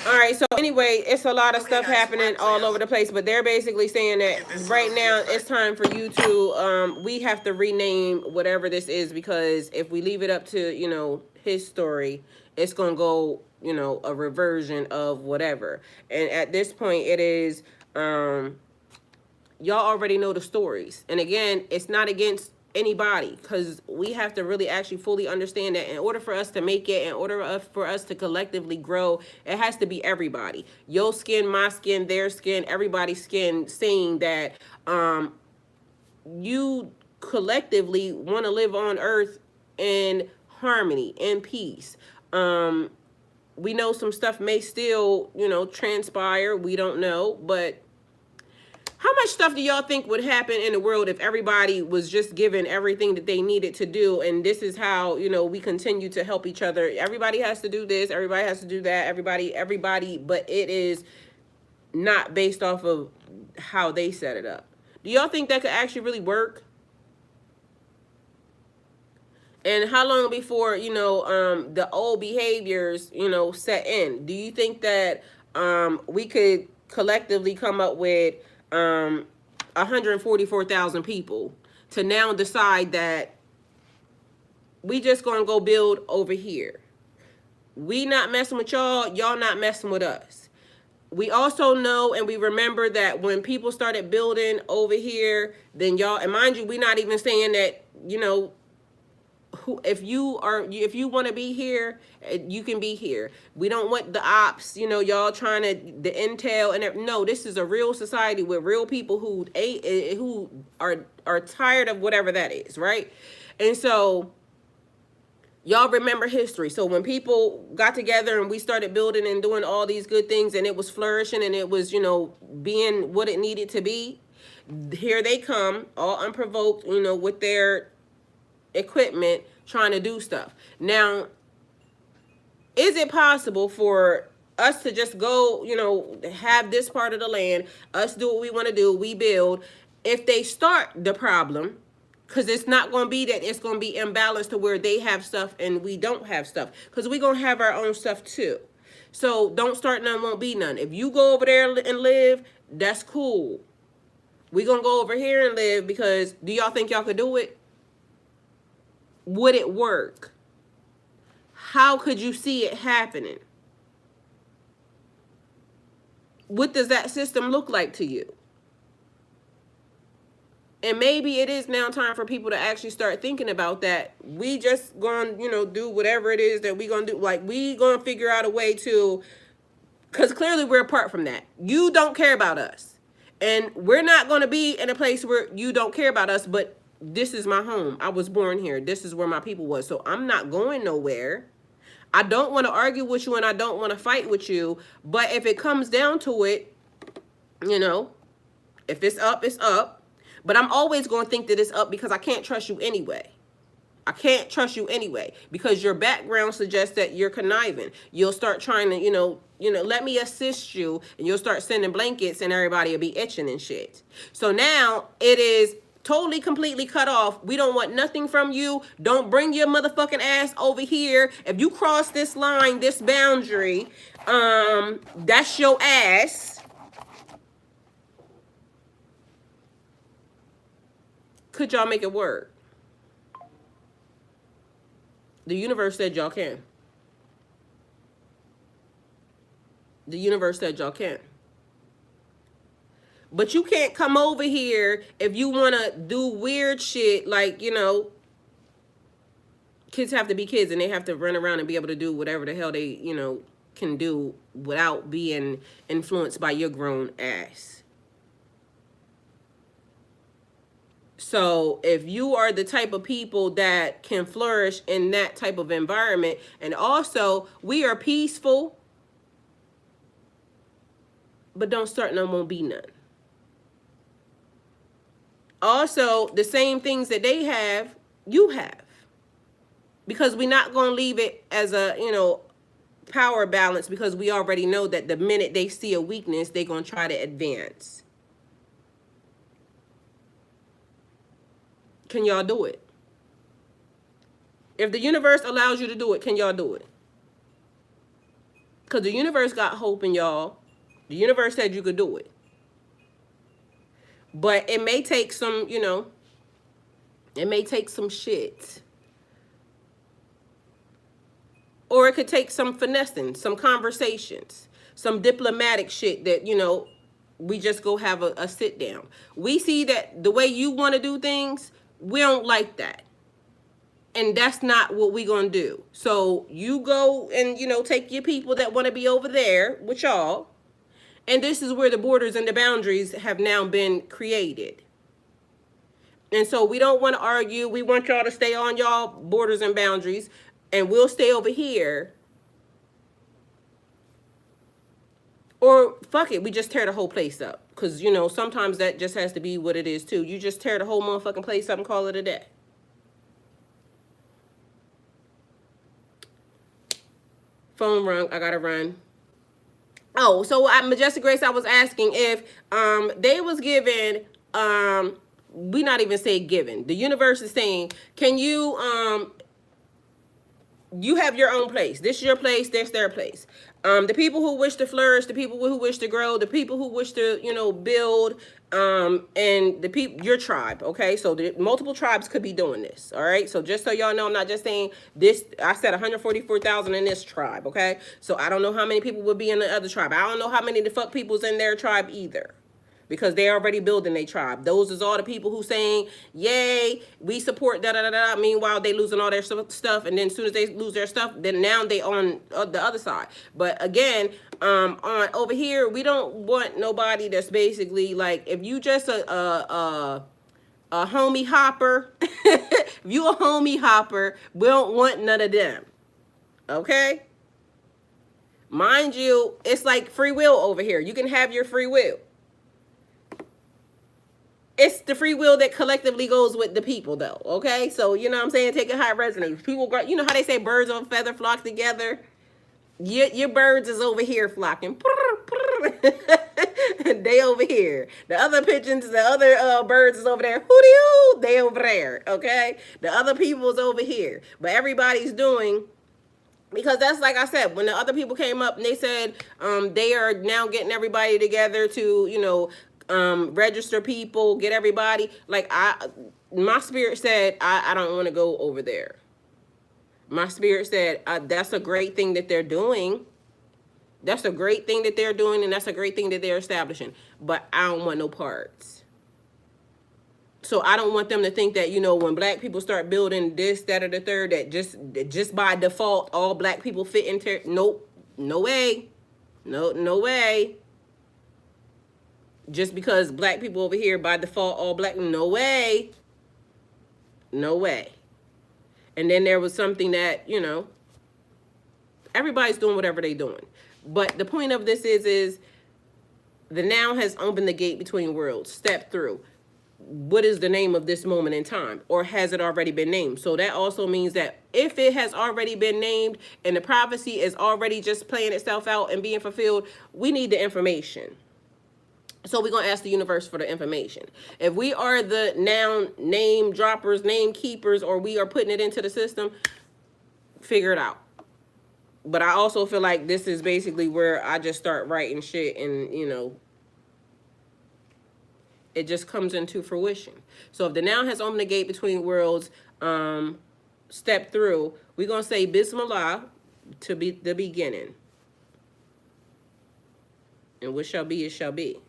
All right, so anyway, it's a lot of stuff happening all over the place, but they're basically saying that right now it's time for you to, we have to rename whatever this is, because if we leave it up to, you know, his story, it's going to go, you know, a reversion of whatever. And at this point, it is, y'all already know the stories. And again, it's not against anybody, because we have to really actually fully understand that in order for us to make it, in order for us to collectively grow, it has to be everybody. Your skin, my skin, their skin, everybody's skin, saying that you collectively want to live on earth in harmony, in peace. We know some stuff may still, you know, transpire. We don't know, but how much stuff do y'all think would happen in the world if everybody was just given everything that they needed to do? And this is how, you know, we continue to help each other. Everybody has to do this. Everybody has to do that. Everybody, but it is not based off of how they set it up. Do y'all think that could actually really work? And how long before, you know, the old behaviors, you know, set in? Do you think that we could collectively come up with 144,000 people to now decide that we just gonna go build over here? We not messing with y'all, y'all not messing with us. We also know and we remember that when people started building over here, then y'all, and mind you, we not even saying that, you know, if you want to be here, you can be here. We don't want the ops, you know, y'all trying to, the intel, and no, this is a real society with real people who are tired of whatever that is, right? And so y'all remember history. So when people got together and we started building and doing all these good things, and it was flourishing and it was, you know, being what it needed to be, here they come, all unprovoked, you know, with their equipment, trying to do stuff. Now, is it possible for us to just go, you know, have this part of the land, us do what we want to do, we build, if they start the problem, because it's not going to be that it's going to be imbalanced to where they have stuff and we don't have stuff, because we're going to have our own stuff too. So don't start none, won't be none. If you go over there and live, that's cool. We're going to go over here and live, because do y'all think y'all could do it? Would it work? How could you see it happening? What does that system look like to you? And maybe it is now time for people to actually start thinking about that. We just going to, you know, do whatever it is that we going to do. Like, we going to figure out a way to, because clearly we're apart from that. You don't care about us. And we're not going to be in a place where you don't care about us, but this is my home. I was born here. This is where my people was. So I'm not going nowhere. I don't want to argue with you and I don't want to fight with you. But if it comes down to it, you know, if it's up, it's up. But I'm always going to think that it's up because I can't trust you anyway. I can't trust you anyway because your background suggests that you're conniving. You'll start trying to, let me assist you, and you'll start sending blankets and everybody will be itching and shit. So now it is totally completely cut off. We don't want nothing from you. Don't bring your motherfucking ass over here. If you cross this line, this boundary, that's your ass. Could y'all make it work? The universe said y'all can. The universe said y'all can. But you can't come over here if you want to do weird shit like, kids have to be kids and they have to run around and be able to do whatever the hell they, can do without being influenced by your grown ass. So if you are the type of people that can flourish in that type of environment, and also we are peaceful, but don't start no more be none. Also, the same things that they have, you have. Because we're not going to leave it as a, power balance, because we already know that the minute they see a weakness, they're going to try to advance. Can y'all do it? If the universe allows you to do it, can y'all do it? Because the universe got hope in y'all. The universe said you could do it. But it may take some, it may take some shit. Or it could take some finessing, some conversations, some diplomatic shit that, we just go have a sit down. We see that the way you want to do things, we don't like that. And that's not what we gonna do. So you go and, take your people that want to be over there with y'all. And this is where the borders and the boundaries have now been created. And so we don't want to argue. We want y'all to stay on y'all borders and boundaries. And we'll stay over here. Or fuck it, we just tear the whole place up. Because, sometimes that just has to be what it is too. You just tear the whole motherfucking place up and call it a day. Phone rung, I gotta run. Oh, so Majestic Grace, I was asking if they was given, we not even say given. The universe is saying, can you, you have your own place. This is your place, this their place. The people who wish to flourish, the people who wish to grow, the people who wish to, build, and the people, your tribe, okay? So the multiple tribes could be doing this, all right? So just so y'all know, I'm not just saying this, I said 144,000 in this tribe, okay? So I don't know how many people would be in the other tribe. I don't know how many the fuck people's in their tribe either. Because they're already building their tribe. Those is all the people who saying, yay, we support da-da-da-da. Meanwhile, they losing all their stuff. And then as soon as they lose their stuff, then now they on the other side. But again, on over here, we don't want nobody that's basically like, if you just a homie hopper, if you a homie hopper, we don't want none of them. Okay? Mind you, it's like free will over here. You can have your free will. It's the free will that collectively goes with the people, though, okay? So, you know what I'm saying? Take a high resonance. People, you know how they say birds of a feather flock together? Your birds is over here flocking. They over here. The other pigeons, the other birds is over there. Hooty-hoo, they over there, okay? The other people's over here. But everybody's doing... Because that's like I said, when the other people came up and they said they are now getting everybody together to, register people, get everybody. Like my spirit said, I don't want to go over there. My spirit said, that's a great thing that they're doing. That's a great thing that they're doing, and that's a great thing that they're establishing. But I don't want no parts. So I don't want them to think that, when black people start building this, that, or the third, that just by default, all black people fit into, nope, no way. No way. Just because black people over here by default all black, no way. No way. And then there was something that, everybody's doing whatever they're doing. But the point of this is the now has opened the gate between worlds. Step through. what is the name of this moment in time, or has it already been named? So that also means that if it has already been named and the prophecy is already just playing itself out and being fulfilled, we need the information. So we're going to ask the universe for the information. If we are the noun name droppers, name keepers, or we are putting it into the system, figure it out. But I also feel like this is basically where I just start writing shit and, you know, it just comes into fruition. So if the noun has opened the gate between worlds, step through, we're going to say Bismillah to be the beginning. And what shall be, it shall be.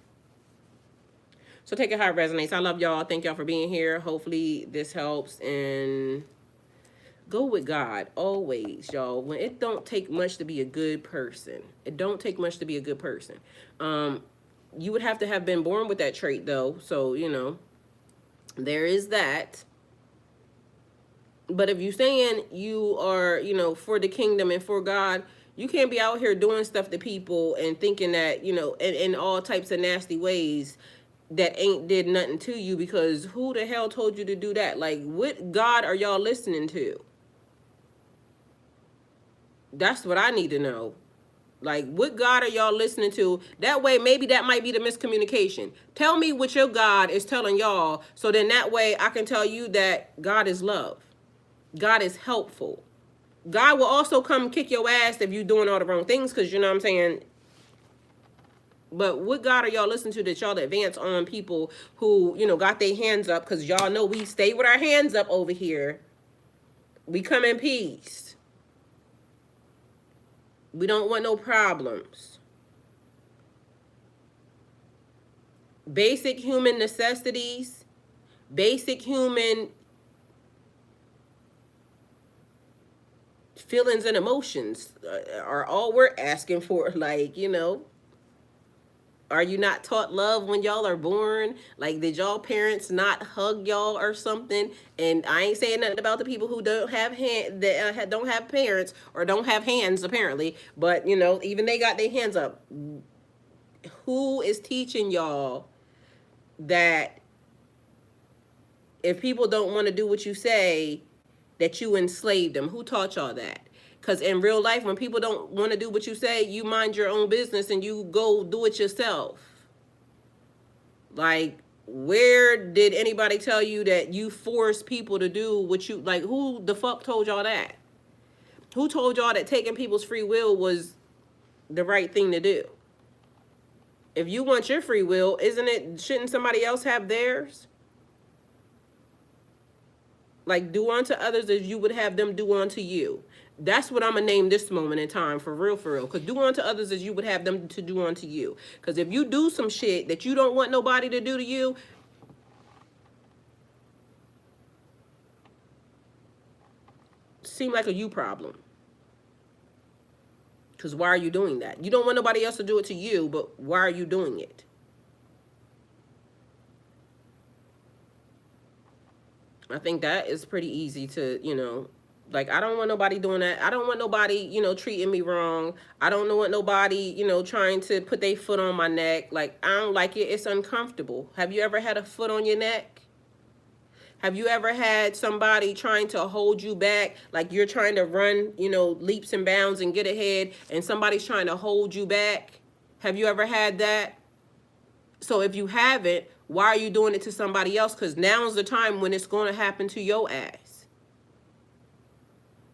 So take it how it resonates. I love y'all. Thank y'all for being here. Hopefully this helps. And go with God always, y'all. When it don't take much to be a good person. It don't take much to be a good person. You would have to have been born with that trait, though. So, you know, there is that. But if you're saying you are, you know, for the kingdom and for God, you can't be out here doing stuff to people and thinking that, you know, in all types of nasty ways that ain't did nothing to you, because who the hell told you to do that? Like, what God are y'all listening to? That's what I need to know. Like, what God are y'all listening to? That way, maybe that might be the miscommunication. Tell me what your God is telling y'all, so then that way I can tell you that God is love. God is helpful. God will also come kick your ass if you're doing all the wrong things, because, you know what I'm saying? But what God are y'all listening to that y'all advance on people who, you know, got their hands up? Because y'all know we stay with our hands up over here. We come in peace. We don't want no problems. Basic human necessities, basic human feelings and emotions are all we're asking for. Like, you know, are you not taught love when y'all are born? Like, did y'all parents not hug y'all or something? And I ain't saying nothing about the people who don't have don't have parents or don't have hands apparently. But, you know, even they got their hands up. Who is teaching y'all that if people don't want to do what you say, that you enslaved them? Who taught y'all that? Because in real life, when people don't want to do what you say, you mind your own business and you go do it yourself. Like, where did anybody tell you that you force people to do what you, like, who the fuck told y'all that? Who told y'all that taking people's free will was the right thing to do? If you want your free will, shouldn't somebody else have theirs? Like, do unto others as you would have them do unto you. That's what I'm going to name this moment in time, for real, for real. Because do unto others as you would have them to do unto you. Because if you do some shit that you don't want nobody to do to you, seem like a you problem. Because why are you doing that? You don't want nobody else to do it to you, but why are you doing it? I think that is pretty easy to, you know, like, I don't want nobody doing that. I don't want nobody, you know, treating me wrong. I don't want nobody, you know, trying to put their foot on my neck. Like, I don't like it. It's uncomfortable. Have you ever had a foot on your neck? Have you ever had somebody trying to hold you back? Like, you're trying to run, you know, leaps and bounds and get ahead, and somebody's trying to hold you back? Have you ever had that? So if you haven't, why are you doing it to somebody else? Because now's the time when it's going to happen to your ass.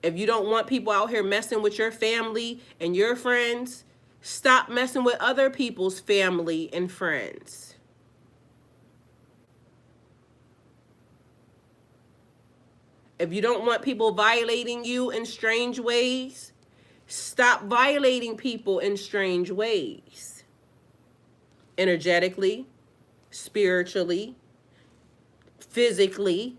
If you don't want people out here messing with your family and your friends, stop messing with other people's family and friends. If you don't want people violating you in strange ways, stop violating people in strange ways. Energetically, spiritually, physically.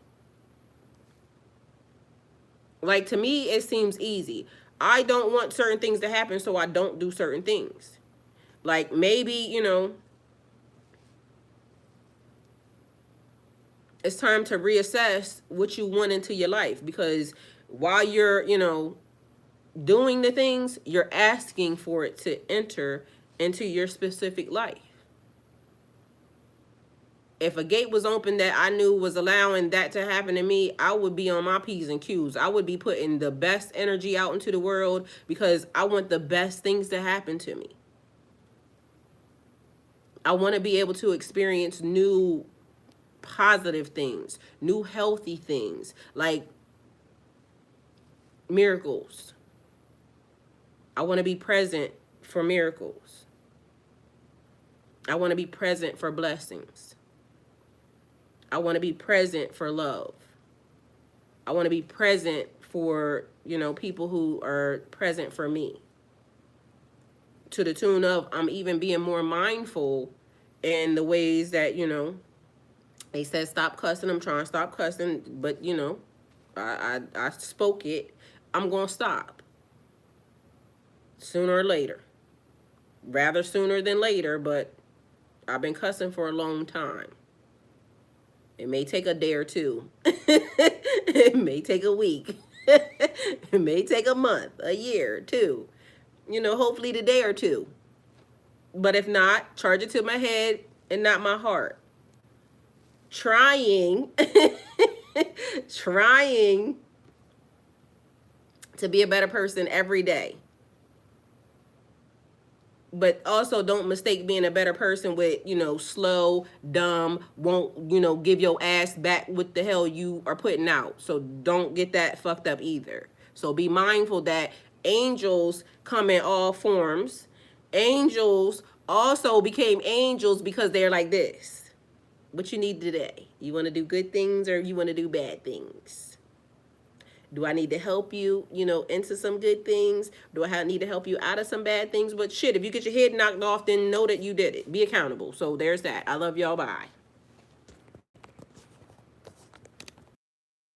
Like, to me, it seems easy. I don't want certain things to happen, so I don't do certain things. Like, maybe, you know, it's time to reassess what you want into your life, because while you're, you know, doing the things, you're asking for it to enter into your specific life. if a gate was open that I knew was allowing that to happen to me, I would be on my P's and Q's. I would be putting the best energy out into the world because I want the best things to happen to me. I want to be able to experience new positive things, new healthy things, like miracles. I want to be present for miracles. I want to be present for blessings. I want to be present for love. I want to be present for, people who are present for me. To the tune of, I'm even being more mindful in the ways that, they said stop cussing. I'm trying to stop cussing, but, I spoke it. I'm going to stop. Sooner or later. Rather sooner than later, but I've been cussing for a long time. It may take a day or two. It may take a week. It may take a month, a year, 2. Hopefully the day or 2. But if not, charge it to my head and not my heart. Trying to be a better person every day. But also don't mistake being a better person with, slow, dumb, won't, give your ass back what the hell you are putting out. So don't get that fucked up either. So be mindful that angels come in all forms. Angels also became angels because they're like this. What you need today? You want to do good things or you want to do bad things? Do I need to help you, into some good things? Do I need to help you out of some bad things? But shit, if you get your head knocked off, then know that you did it. Be accountable. So there's that. I love y'all. Bye.